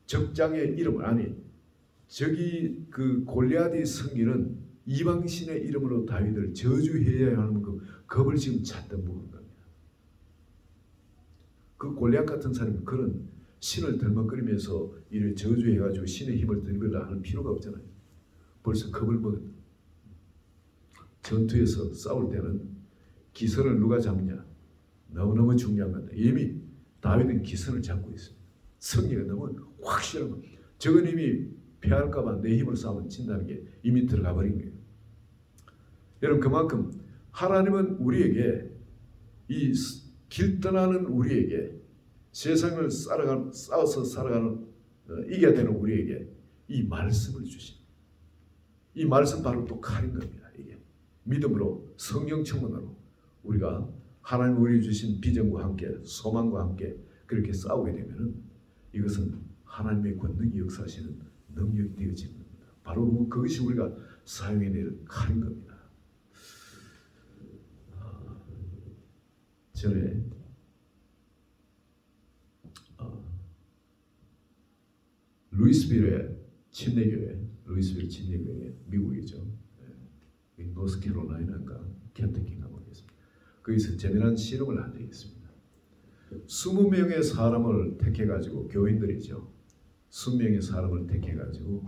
적장의 이름을, 아니 저기 그 골리앗이 섬기는 이방신의 이름으로 다윗을 저주해야 하는 그 겁을 지금 찾다 먹은 겁니다. 그 골리앗 같은 사람이 그런 신을 덜먹거리면서 이를 저주해가지고 신의 힘을 드리려 하는 필요가 없잖아요. 벌써 겁을 먹은. 전투에서 싸울 때는 기선을 누가 잡냐 너무너무 중요한 건데 이미 다윗은 기선을 잡고 있습니다. 승리가 너무 확실하고 적은 이미 패할까 봐 내 힘을 싸우면 진다는 게 이미 들어가 버린 거예요. 여러분 그만큼 하나님은 우리에게 이 길 떠나는 우리에게 세상을 싸워서 살아가는 이겨야 되는 우리에게 이 말씀을 주신, 이 말씀 바로 또 칼인 겁니다. 이게 믿음으로 성령 청원으로 우리가 하나님 우리 주신 비전과 함께 소망과 함께 그렇게 싸우게 되면은 이것은 하나님의 권능이 역사하시는 능력이 되어지는 겁니다. 바로 그것이 우리가 사용해야 될 칼인 겁니다. 전에 루이스빌의 침례교회, 루이스빌 침례교회 미국이죠. 노스캐롤라이나인가 켄터키인가 모르겠습니다. 거기서 재미난 실험을 한 적이 있습니다. 20명의 사람을 택해가지고 교인들이죠. 20명의 사람을 택해가지고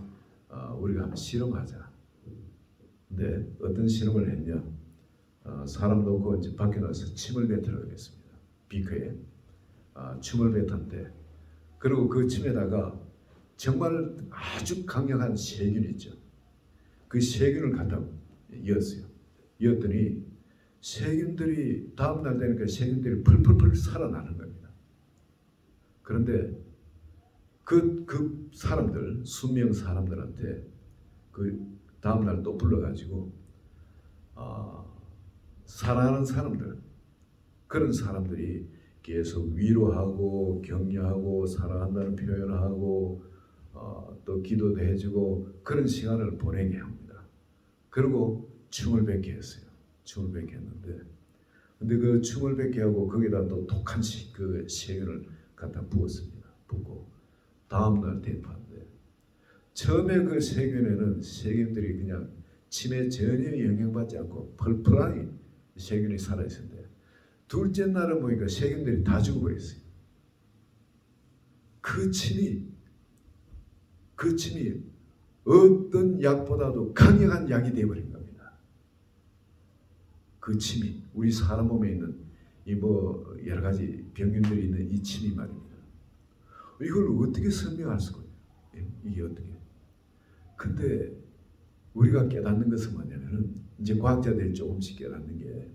우리가 한번 실험하자. 근데 어떤 실험을 했냐? 사람 놓고 이제 밖에 나서 침을 뱉으라고 했습니다. 비커에 침을 뱉었는데, 그리고 그 침에다가 정말 아주 강력한 세균 있죠. 그 세균을 갖다 이었어요. 이었더니 세균들이 다음날 되니까 세균들이 펄펄펄 살아나는 겁니다. 그런데 그 사람들, 수명 사람들한테 그 다음날 또 불러가지고 사랑하는 사람들, 그런 사람들이 계속 위로하고 격려하고 사랑한다는 표현을 하고 또 기도도 해주고 그런 시간을 보내게 합니다. 그리고 춤을 뱉게 했어요. 춤을 뱉게 했는데, 근데 그 춤을 뱉게 하고 거기다 또 독한 그 세균을 갖다 부었습니다. 붓고 다음날 대파인데, 처음에 그 세균에는 세균들이 그냥 침에 전혀 영향받지 않고 펄펄하니 세균이 살아있었는데, 둘째 날은 보니까 세균들이 다 죽어버렸어요. 그 침이 어떤 약보다도 강력한 약이 되어버린 겁니다. 그 침이 우리 사람 몸에 있는 이 여러 가지 병균들이 있는 이 침이 말입니다. 이걸 어떻게 설명할 수가 있어요? 이게 어떻게? 근데 우리가 깨닫는 것은 뭐냐면은, 이제 과학자들이 조금씩 깨닫는 게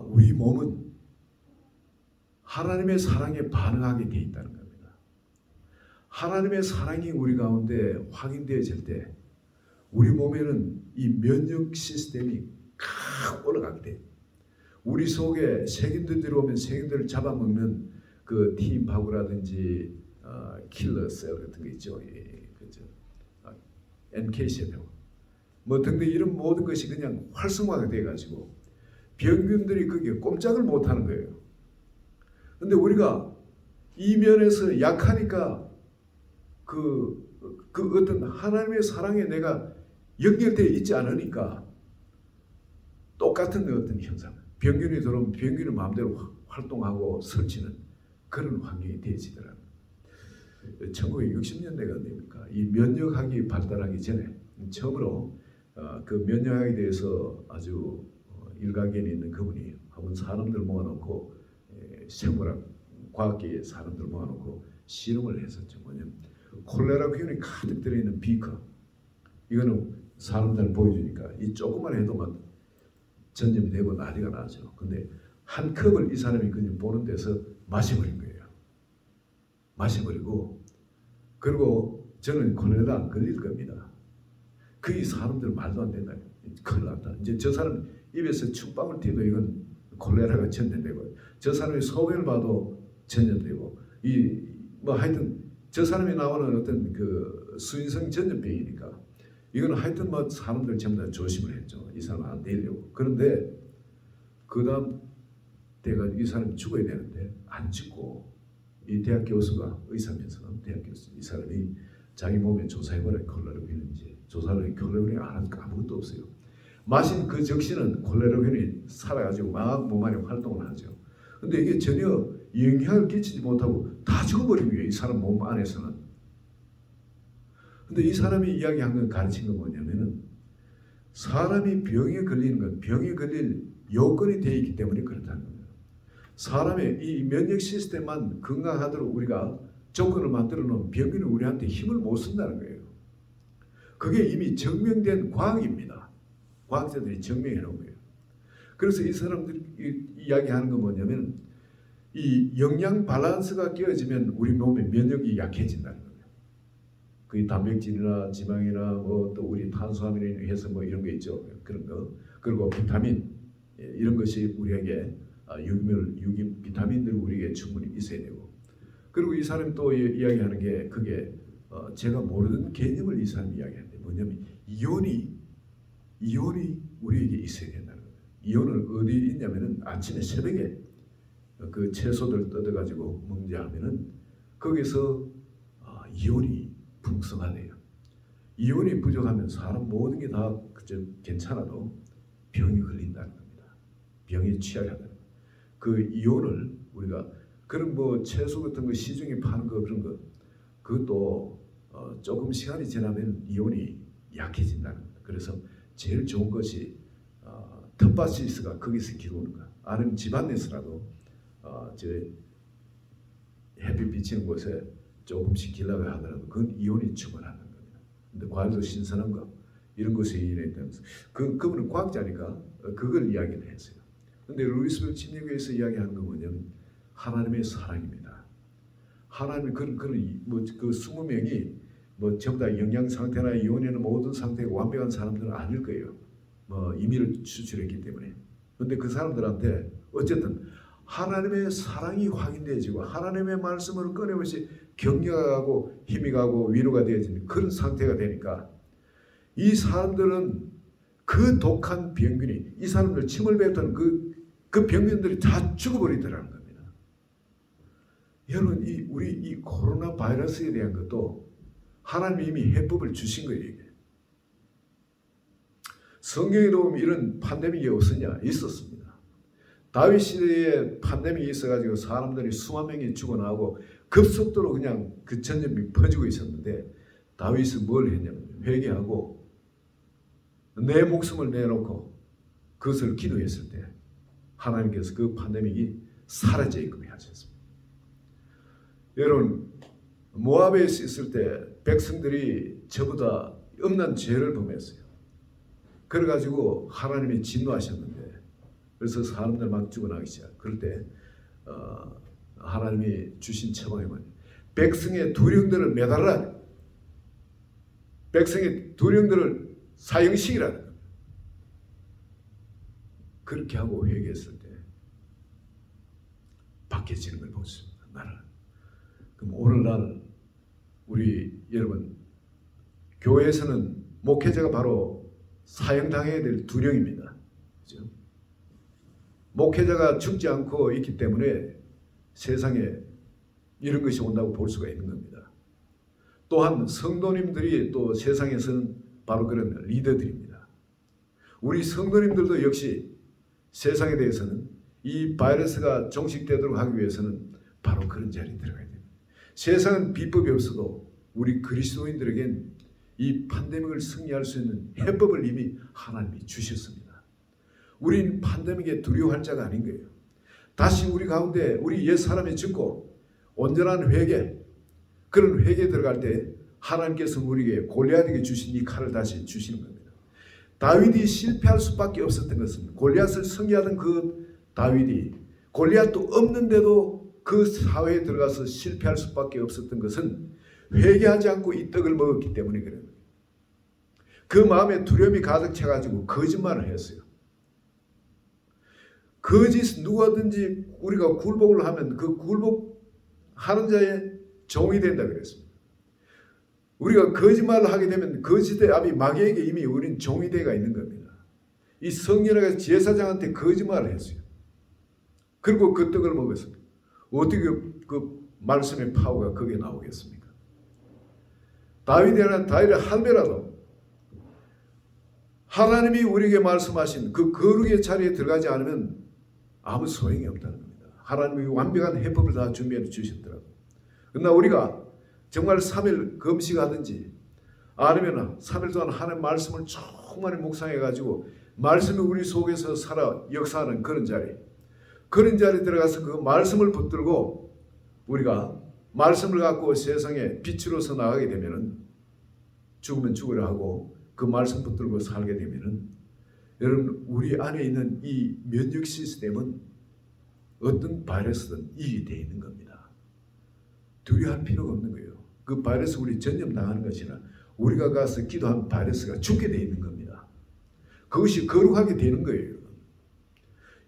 우리 몸은 하나님의 사랑에 반응하게 돼 있다는 겁니다. 하나님의 사랑이 우리 가운데 확인되어질 때 우리 몸에는 이 면역 시스템이 칵 올라가게 돼요. 우리 속에 세균들 들어오면 세균들을 잡아먹는 그 T파구라든지 킬러 셀 같은 거 있죠. 그죠? NK 세포 뭐 등등 이런 모든 것이 그냥 활성화가 돼가지고 병균들이 거기에 꼼짝을 못하는 거예요. 근데 우리가 이 면에서 약하니까 그 어떤 하나님의 사랑에 내가 연결되어 있지 않으니까 똑같은 어떤 현상, 병균이 들어오면 병균이 마음대로 활동하고 설치는 그런 환경이 되어지더라고요. 1960년대가 됩니까? 이 면역학이 발달하기 전에 처음으로 그 면역학에 대해서 아주 일가견이 있는 그분이 한번 사람들 모아놓고 생물학 과학계의 사람들 모아놓고 실험을 했었죠. 뭐냐면 콜레라 균이 가득 들어있는 비커, 이거는 사람들 보여주니까 이 조금만 해도 막 전염이 되고 난리가 나죠. 근데 한 컵을 이 사람이 그냥 보는 데서 마셔버린 거예요. 마셔버리고, 그리고 저는 콜레라 안 걸릴 겁니다. 그 사람들 말도 안 된다. 큰일 났다. 이제 저 사람 입에서 춤방울 튀도 이건 콜레라가 전염되고, 저 사람이 소변을 봐도 전염되고, 하여튼 저 사람이 나오는 어떤 그 수인성 전염병이니까 이거는 하여튼 사람들 전부 다 조심을 했죠. 이 사람 안 되려고. 그런데 그 다음 때가 이 사람이 죽어야 되는데 안 죽고, 이 대학 교수가 의사면서 대학 교수, 이 사람이 자기 몸에 조사해보라 콜레라균인지. 조사를 콜레라균이 아무것도 없어요. 마신 그 적시는 콜레라균이 살아가지고 막 몸 안에 활동을 하죠. 근데 이게 전혀 영향을 끼치지 못하고 다 죽어버린 거예요. 이 사람 몸 안에서는. 근데 이 사람이 이야기한 건, 가르친 건 뭐냐면은, 사람이 병에 걸리는 건 병에 걸릴 요건이 되어 있기 때문에 그렇다는 겁니다. 사람의 이 면역 시스템만 건강하도록 우리가 조건을 만들어 놓으면 병균이 우리한테 힘을 못 쓴다는 거예요. 그게 이미 증명된 과학입니다. 과학자들이 증명해 놓은 거예요. 그래서 이 사람들이 이야기하는 건 뭐냐면, 이 영양 밸런스가 깨어지면 우리 몸의 면역이 약해진다는 거예요. 그 단백질이나 지방이나 뭐 또 우리 탄수화물이 해서 뭐 이런 거 있죠. 그런 거. 그리고 비타민 이런 것이 우리에게 유기 비타민들이 우리에게 충분히 있어야 되고. 그리고 이 사람이 또 이야기하는 게 그게 제가 모르는 개념을 이 사람이 이야기하는데 뭐냐면 이온이 우리에게 있어야 된다는 거예요. 이온은 어디 있냐면은 아침에 새벽에 그 채소들 뜯어가지고 먹자하면은 거기서 이온이 풍성하대요. 이온이 부족하면 사람 모든 게 다 괜찮아도 병이 걸린다는 겁니다. 병에 취약하다는 거예요. 그 이온을 우리가 그런 뭐 채소 같은 거 시중에 파는 거 그런 거 그것도 조금 시간이 지나면 이온이 약해진다는 거예요. 그래서 제일 좋은 것이 텃밭시스가 거기서 기르는 거. 아니면 집안에서라도 저 햇빛 비치는 곳에 조금씩 길러가 하더라도 그건 이온이 충분하는 겁니다. 근데 과일도 신선한 거 이런 것에 인해서 그분은 과학자니까 그걸 이야기를 했어요. 근데 루이스빌 침례교회에서 이야기하는 건 뭐냐면 하나님의 사랑입니다. 하나님의 그런 뭐 그 20명이 뭐 전부 다 영양 상태나 이혼에는 모든 상태가 완벽한 사람들은 아닐 거예요. 뭐 임의를 추출했기 때문에. 근데 그 사람들한테 어쨌든 하나님의 사랑이 확인되어지고 하나님의 말씀을 끊임없이 격려하고 힘이 가고 위로가 되어지는 그런 상태가 되니까 이 사람들은 그 독한 병균이 이 사람들 침을 뱉던 그 병균들이 다 죽어버리더라는 겁니다. 여러분 우리 이 코로나 바이러스에 대한 것도 하나님이 이미 해법을 주신 거예요. 이게. 성경에도 보면 이런 팬데믹이 없었냐? 있었습니다. 다윗 시대에 팬데믹이 있어가지고 사람들이 수만 명이 죽어나오고 급속도로 그냥 그 전염이 퍼지고 있었는데 다윗은 뭘 했냐면 회개하고 내 목숨을 내놓고 그것을 기도했을 때 하나님께서 그 팬데믹이 사라져 있게 하셨습니다. 여러분 모압에 있을 때 백성들이 저보다 엄난 죄를 범했어요. 그래가지고 하나님이 진노하셨는데 그래서 사람들 막 죽어나기 시작. 그럴 때 하나님이 주신 처방이 뭐냐? 백성의 두령들을 매달아라. 백성의 두령들을 사형시키라는 겁니다. 그렇게 하고 회개했을 때 바뀌어지는 걸 보십니다. 나는. 그럼 오늘날 우리 여러분 교회에서는 목회자가 바로 사형당해야 될 두령입니다. 그렇죠? 목회자가 죽지 않고 있기 때문에 세상에 이런 것이 온다고 볼 수가 있는 겁니다. 또한 성도님들이 또 세상에서는 바로 그런 리더들입니다. 우리 성도님들도 역시 세상에 대해서는 이 바이러스가 종식되도록 하기 위해서는 바로 그런 자리에 들어가야 됩니다. 세상은 비법이 없어도 우리 그리스도인들에겐 이 팬데믹을 승리할 수 있는 해법을 이미 하나님이 주셨습니다. 우리는 팬데믹에 두려워할 자가 아닌 거예요. 다시 우리 가운데 우리 옛 사람이 죽고 온전한 회개, 그런 회개에 들어갈 때 하나님께서 우리에게 골리앗에게 주신 이 칼을 다시 주시는 겁니다. 다윗이 실패할 수밖에 없었던 것은 골리앗을 승리하던 그 다윗이 골리앗도 없는데도 그 사회에 들어가서 실패할 수밖에 없었던 것은 회개하지 않고 이 떡을 먹었기 때문에 그래요. 그 마음에 두려움이 가득 차가지고 거짓말을 했어요. 거짓 누구든지 우리가 굴복을 하면 그 굴복하는 자의 종이 된다 그랬습니다. 우리가 거짓말을 하게 되면 거짓의 아비 마귀에게 이미 우린 종이 되어 있는 겁니다. 이 성령의 제사장한테 거짓말을 했어요. 그리고 그 떡을 먹었습니다. 어떻게 그 말씀의 파워가 거기에 나오겠습니까? 다윗의 할배라도 하나님이 우리에게 말씀하신 그 거룩의 자리에 들어가지 않으면 아무 소용이 없다는 겁니다. 하나님이 완벽한 해법을 다 준비해 주셨더라고요. 그러나 우리가 정말 3일 금식하든지 아니면 3일 동안 하나님 말씀을 충만히 묵상해가지고 말씀이 우리 속에서 살아 역사하는 그런 자리에 들어가서 그 말씀을 붙들고 우리가 말씀을 갖고 세상에 빛으로서 나가게 되면은 죽으면 죽으려 하고 그 말씀 붙들고 살게 되면은 여러분 우리 안에 있는 이 면역 시스템은 어떤 바이러스든 이기되어 있는 겁니다. 두려워할 필요가 없는 거예요. 그 바이러스 우리 전염당하는 것이나 우리가 가서 기도한 바이러스가 죽게 되어 있는 겁니다. 그것이 거룩하게 되는 거예요.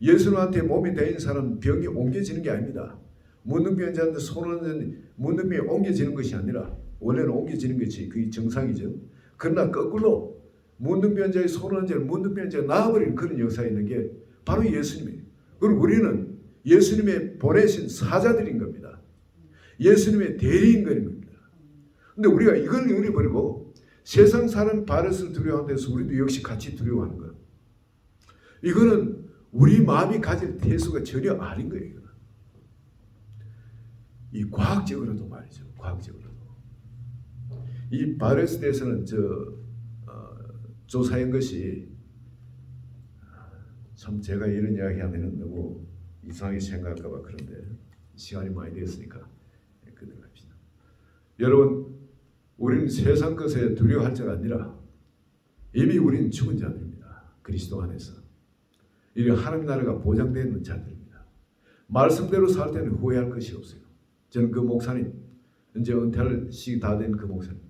예수님한테 몸이 되는 사람 병이 옮겨지는 게 아닙니다. 문둥병자한테 손을 문둥병이 옮겨지는 것이 아니라 원래는 옮겨지는 것이 그게 정상이죠. 그러나 거꾸로 문둥병자의 손을 얹어 문둥병자가 나아버리는 그런 역사가 있는 게 바로 예수님이에요. 그리고 우리는 예수님의 보내신 사자들인 겁니다. 예수님의 대리인 겁니다. 근데 우리가 이걸 잃어버리고 세상 사람 바이러스를 두려워하는 데서 우리도 역시 같이 두려워하는 것. 이거는 우리 마음이 가질 태수가 전혀 아닌 거예요. 이 과학적으로도 말이죠. 과학적으로도. 이 바이러스에 대해서는 조사한 것이 참 제가 이런 이야기 하면 너무 이상하게 생각할까 봐 그런데 시간이 많이 되었으니까 그대로 합시다. 여러분, 우리는 세상 것에 두려워할 자가 아니라 이미 우리는 죽은 자들입니다. 그리스도 안에서. 이 하나님 나라가 보장되어 있는 자들입니다. 말씀대로 살 때는 후회할 것이 없어요. 저는 그 목사님, 이제 은퇴할 시기 다 된 그 목사님,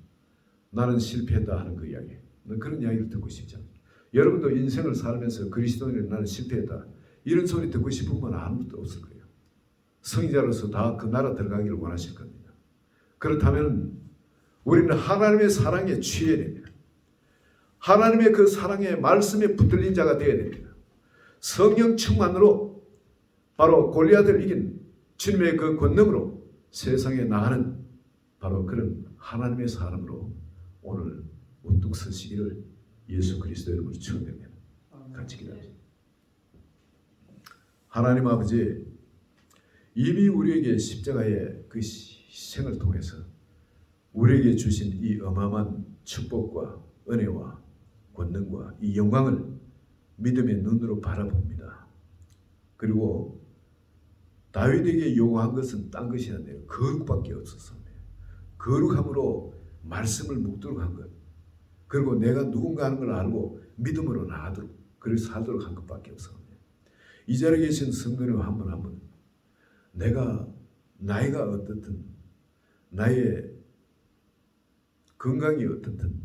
나는 실패했다 하는 그 이야기, 그런 이야기를 듣고 싶지 않아요. 여러분도 인생을 살면서 그리스도인은 나는 실패했다 이런 소리 듣고 싶은 건 아무것도 없을 거예요. 성의자로서 다 그 나라 들어가기를 원하실 겁니다. 그렇다면 우리는 하나님의 사랑에 취해야 됩니다. 하나님의 그 사랑의 말씀에 붙들린 자가 되어야 됩니다. 성령 충만으로 바로 골리앗을 이긴 주님의 그 권능으로 세상에 나가는 바로 그런 하나님의 사람으로 오늘 우뚝 서시기를 예수 그리스도 이름으로 축원합니다. 같이 기도합시다. 하나님 아버지, 이미 우리에게 십자가의 그 희생을 통해서 우리에게 주신 이 어마어마한 축복과 은혜와 권능과 이 영광을 믿음의 눈으로 바라봅니다. 그리고 다윗에게 요구한 것은 딴 것이 아니에요. 거룩밖에 없었습니다. 거룩함으로 말씀을 묵도록 한 것, 그리고 내가 누군가 하는 걸 알고 믿음으로 나아도록 그래서 살도록 한 것밖에 없습니다. 이 자리에 계신 성도님 한 분 한 분, 내가 나이가 어떻든 나의 건강이 어떻든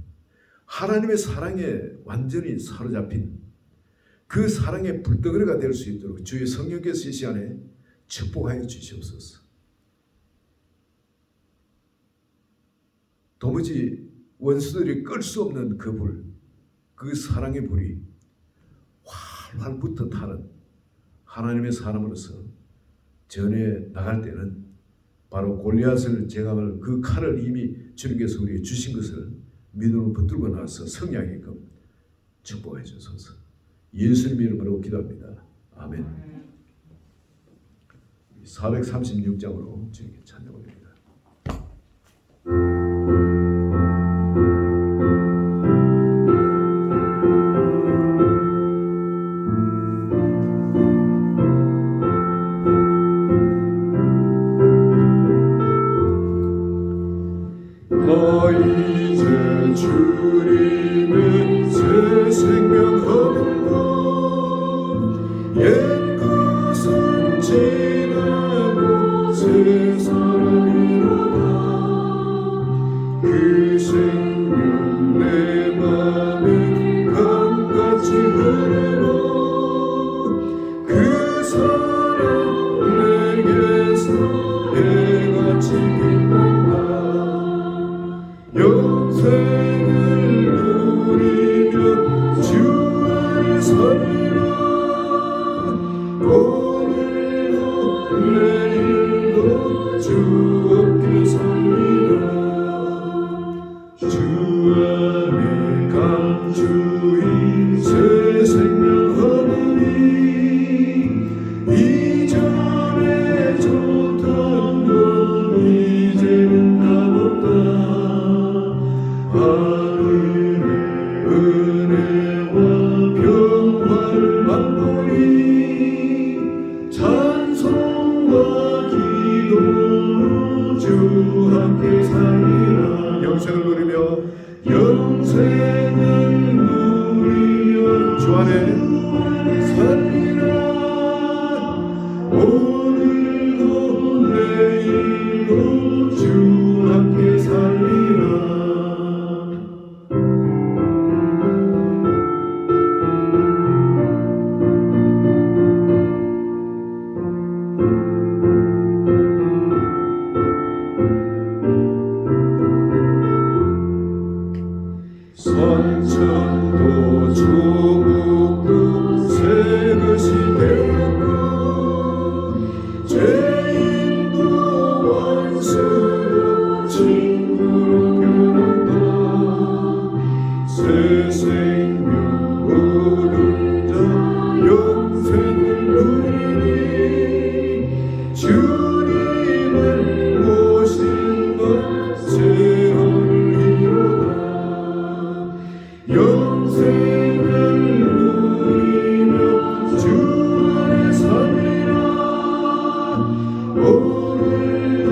하나님의 사랑에 완전히 사로잡힌 그 사랑의 불덩어리가 될 수 있도록 주의 성령께서 이 시간에 축복하여 주시옵소서. 도무지 원수들이 끌 수 없는 그 불, 그 사랑의 불이 활활 붙어 타는 하나님의 사람으로서 전에 나갈 때는 바로 골리앗을 제거할 그 칼을 이미 주님께서 우리에게 주신 것을 믿음으로 붙들고 나서 성령하게끔 축복해 주소서. 예수님 이름으로 기도합니다. 아멘. 436장으로 주님께 찬양 올립니다. 이제 주님의 새 생명 얻고 옛 것은 지나고 새 사람이로다. 그 생명 내 맘에 강같이 흐르고 그 사랑 내게서 해같이 빛난다. 영생을 누리며 주 안에 살리라. 오늘도 내일도 주 없게 살리라. 주 안에 감주히 새 생명 얻으니 이전에 좋던 건 이제는 값없다. 하늘의 은혜와 평화를 맛보니 찬송과 기도로 주 함께 살리라. 영생을 누리며 영생을 천도 조국도 새 것이 되었고 죄인도 원수도 친구로 변한다. 새 생명 얻은 자 영생을 누리니 주님을 모신 것 세월을 이루다. 영생을 누리며 주 안에 살리라. 오늘도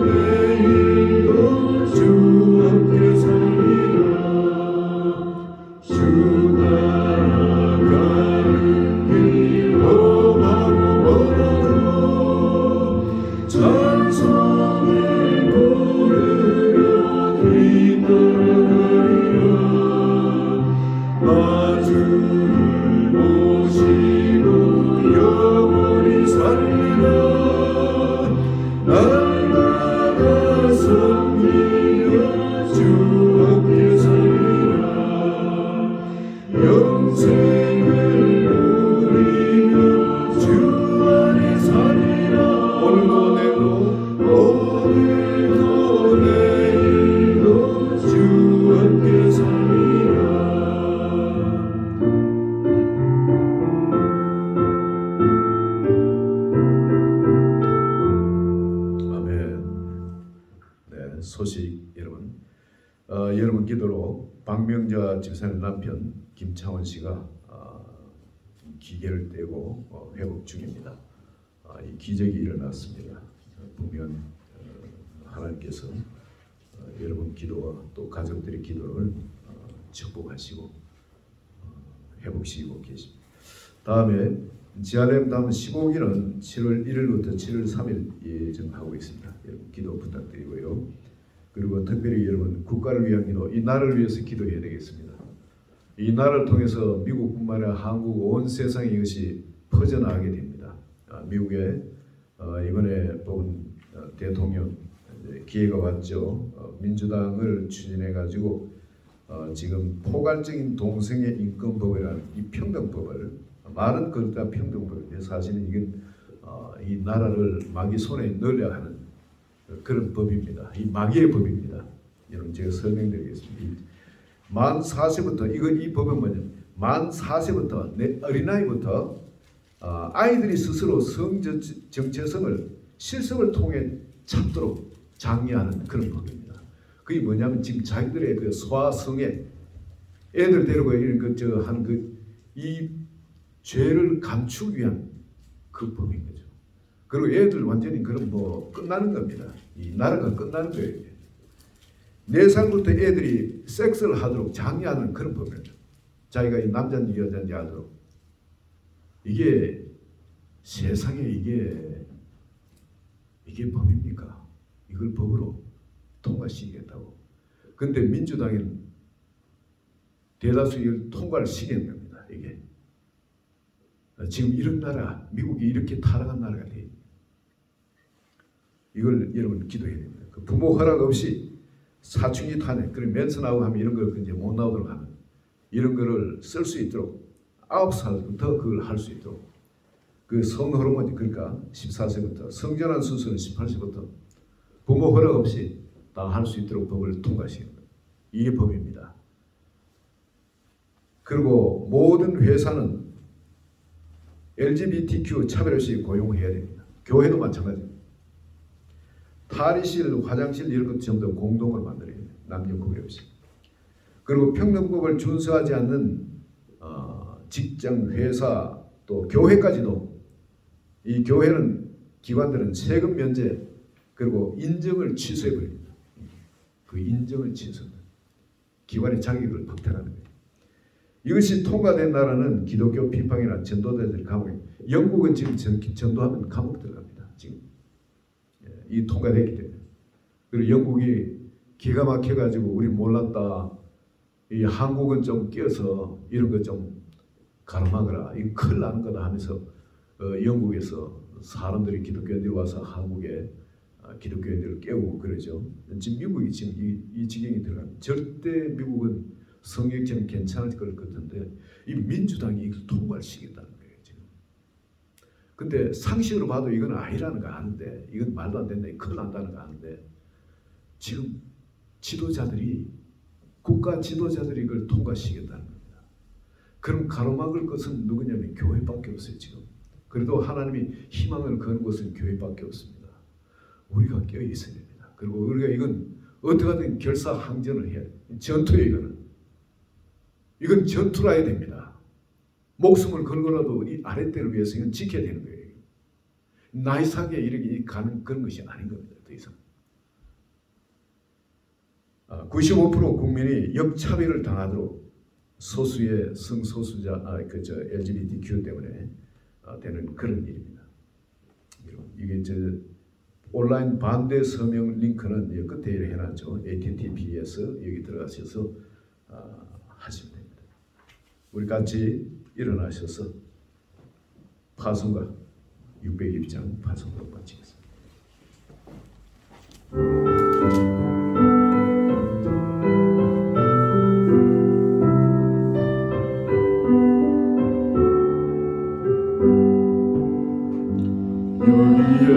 내일도 주 함께 살리라. 주 따라가는 길 험하고 멀어도 찬송을 부르며 뒤따라가리라. 나주를 모시고 영원히 살리라. 날마다 섬기며 주 함께 살리라. 영생을 누리며 주 안에 살리라. 오늘도 내일도 주 함께 살리라. 아멘. 네, 소식 여러분. 여러분 기도로 박명자 집사님 남편 김창원 씨가 기계를 떼고 회복 중입니다. 이 기적이 일어났습니다. 분명 하나님께서 여러분 기도와 또 가족들의 기도를 축복하시고 회복시키고 계십니다. 다음에 GRM 다음 15기는 7월 1일부터 7월 3일 예정하고 있습니다. 여러분 기도 부탁드리고요. 그리고 특별히 여러분 국가를 위한 기도, 이 나라를 위해서 기도해야 되겠습니다. 이 나라를 통해서 미국뿐만 아니라 한국 온 세상에 이것이 퍼져나가게 됩니다. 미국에 이번에 뽑은 대통령 기회가 왔죠. 민주당을 추진해 가지고 지금 포괄적인 동성애 인권법이라는 이 평등법을 말은 그렇다 평등법인데 사실은 이건 이 나라를 마귀 손에 넣으려 하는 그런 법입니다. 이 마귀의 법입니다. 여러분 제가 설명드리겠습니다. 만 4세부터 이 법은 뭐냐면 만 4세부터 내 어린아이부터 아이들이 스스로 정체성을 실습을 통해 찾도록 장려하는 그런 법입니다. 그게 뭐냐면 지금 자기들의 그 소아성애 애들 데리고 이런 이 죄를 감추기 위한 그 법인 거죠. 그리고 애들 완전히 그럼 끝나는 겁니다. 이 나라가 끝나는 거예요. 4살부터 애들이 섹스를 하도록 장려하는 그런 법입니다. 자기가 이 남자인지 여자인지 알도록. 이게 세상에 이게 법입니까? 이걸 법으로 통과시키겠다고. 근데 민주당은 대다수 이걸 통과를 시키는 겁니다. 이게 지금 이런 나라, 미국이 이렇게 타락한 나라가 돼. 이걸 여러분 기도해야 됩니다. 그 부모 허락 없이 사춘기 탄핵, 그리고 멘스 나오고 하면 이런 걸 이제 못 나오도록 하는 이런 거를 쓸 수 있도록 9살부터 그걸 할 수 있도록 그 성호르몬 그러니까 14세부터 성전환 수술은 18세부터 부모 허락 없이 다 할 수 있도록 법을 통과시키는 거예요. 이게 법입니다. 그리고 모든 회사는 LGBTQ 차별 없이 고용해야 됩니다. 교회도 마찬가지입니다. 탈의실, 화장실 이런 것 전부 다 공동으로 만들어야 됩니다. 남녀 구별 없이. 그리고 평등법을 준수하지 않는 직장, 회사 또 교회까지도 이 교회는 기관들은 세금 면제 그리고 인정을 취소해 버립니다. 그 인정을 취소합니다. 기관의 자격을 박탈하는 거예요. 이것이 통과된 나라는 기독교 비판이나 전도자들이 감옥에 영국은 지금 전도하면 감옥 들어갑니다. 지금 이 통과됐기 때문에. 그리고 영국이 기가 막혀가지고 우리 몰랐다. 이 한국은 좀 끼어서 이런 거 좀 가름하거라. 이거 큰일 나는 거다 하면서 영국에서 사람들이 기독교인들이 와서 한국에 기독교인들을 깨우고 그러죠. 지금 미국이 지금 이 지경이 들어갑니다. 절대 미국은 성경처럼 괜찮을 것 같은데 이 민주당이 이걸 통과시켰다는 거예요 지금. 근데 상식으로 봐도 이건 아니라는 거 아는데, 이건 말도 안 된다, 큰일 난다는 거 아는데, 지금 지도자들이, 국가 지도자들이 이걸 통과시켰다는 겁니다. 그럼 가로막을 것은 누구냐면 교회밖에 없어요 지금. 그래도 하나님이 희망을 거는 것은 교회밖에 없습니다. 우리가 깨어 있어야 됩니다. 그리고 우리가 이건 어떻게든 결사항전을 해야 돼요. 전투예요 이거는. 이건 전투라 해야 됩니다. 목숨을 걸고라도 이 아랫대를 위해서 이건 지켜야 되는 거예요. 나이 사기에 이렇게 가는 그런 것이 아닌 겁니다. 더 이상. 95% 국민이 역차별을 당하도록 소수의 성소수자, LGBTQ 때문에 되는 그런 일입니다. 이게 온라인 반대 서명 링크는 이 끝에 해놨죠. https 여기 들어가셔서 하시면 됩니다. 우리 같이 일어나셔서 파송과 601장 파송으로 마치겠습니다. 여기에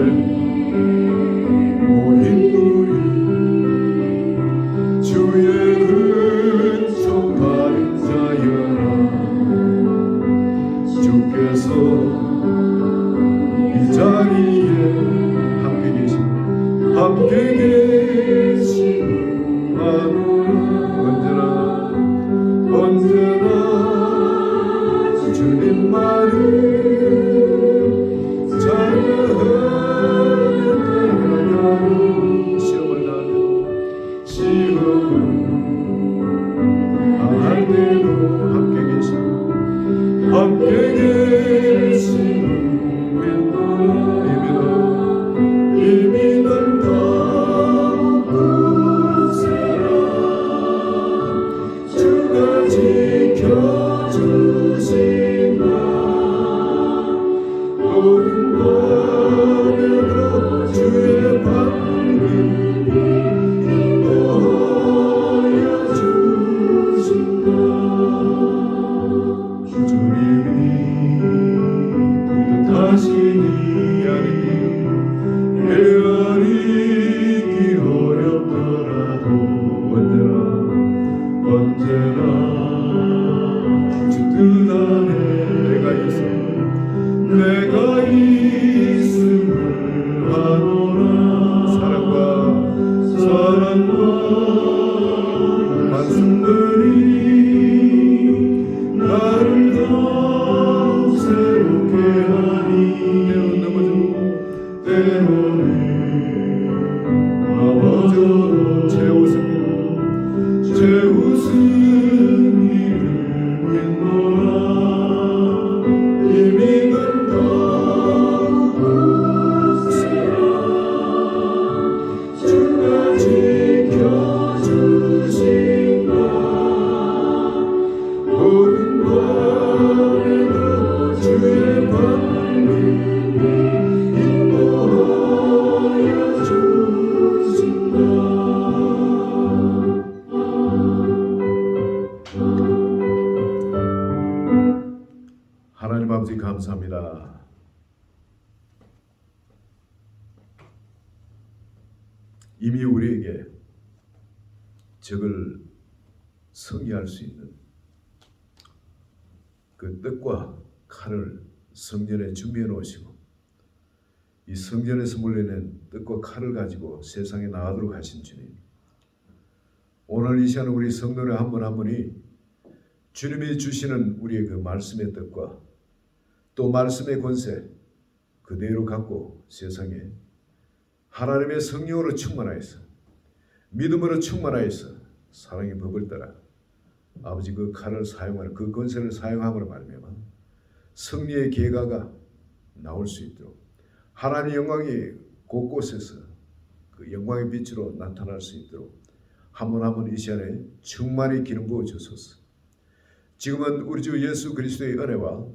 모인 우리 주의 은총 받은 자여라. 주께서 이 자리에 함께 계시마노라. 언제나 주님만을 시험을 당할 때도 함께 계시는 이미 넌 더욱 굳세라. 주가 지켜주신다. 모든 밤에도 주의 밝은 인도하여 주신다. 주님이 뜻하시니 헤아리기 어렵더라도 언제나 주 뜻 안에 내가 있음을 아노라. 사랑과 말씀들이 나를 더욱 새롭게 하니 때로는 넘어져도 제 웃음이를 믿노라. 이미 넌 더욱 굳세라. 주가 지켜주신다. 모든 밤에도 주의 밝은 인도하여 주신다. 하나님 아버지 감사합니다. 이미 우리에게 적을 승리할 수 있는 그 뜻과 칼을 성전에 준비해 놓으시고 이 성전에서 물려낸 뜻과 칼을 가지고 세상에 나가도록 하신 주님, 오늘 이 시간 우리 성도들 한 분 한 분이 주님이 주시는 우리의 그 말씀의 뜻과 또 말씀의 권세 그대로 갖고 세상에 하나님의 성령으로 충만하여서 믿음으로 충만하여서 사랑의 법을 따라 아버지 그 칼을 사용하는 그 권세를 사용함으로 말미암아 승리의 계가가 나올 수 있도록 하나님의 영광이 곳곳에서 그 영광의 빛으로 나타날 수 있도록 한 분 한 분 이 시간에 충만히 기름 부어 주소서. 지금은 우리 주 예수 그리스도의 은혜와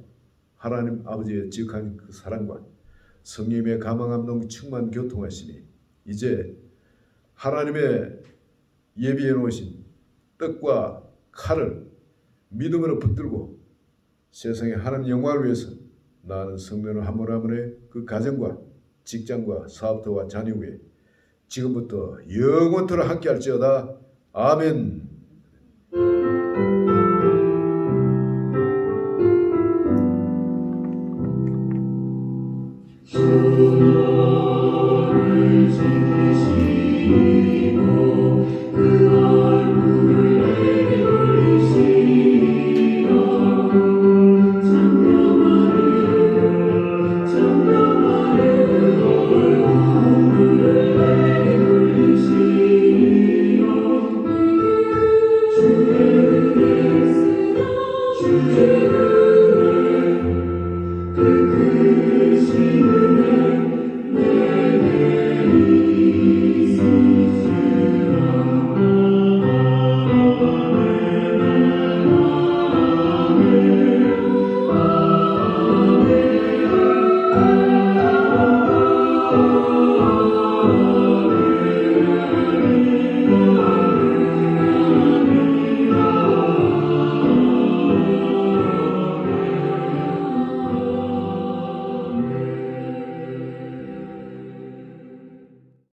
하나님 아버지의 지극한 그 사랑과 성령의 감화감동 충만 교통하시니 이제 하나님의 예비해 놓으신 뜻과 칼을 믿음으로 붙들고 세상의 하나님 영광을 위해서 나는 성도는 한 분 한 분의 그 가정과 직장과 사업터와 자녀 위에 지금부터 영원토록 함께 할지어다. 아멘. 나를 지키시고 그 얼굴을 내게 돌리시며 장명하는 그 얼굴을 내게 돌리시며 주의 은혜 주의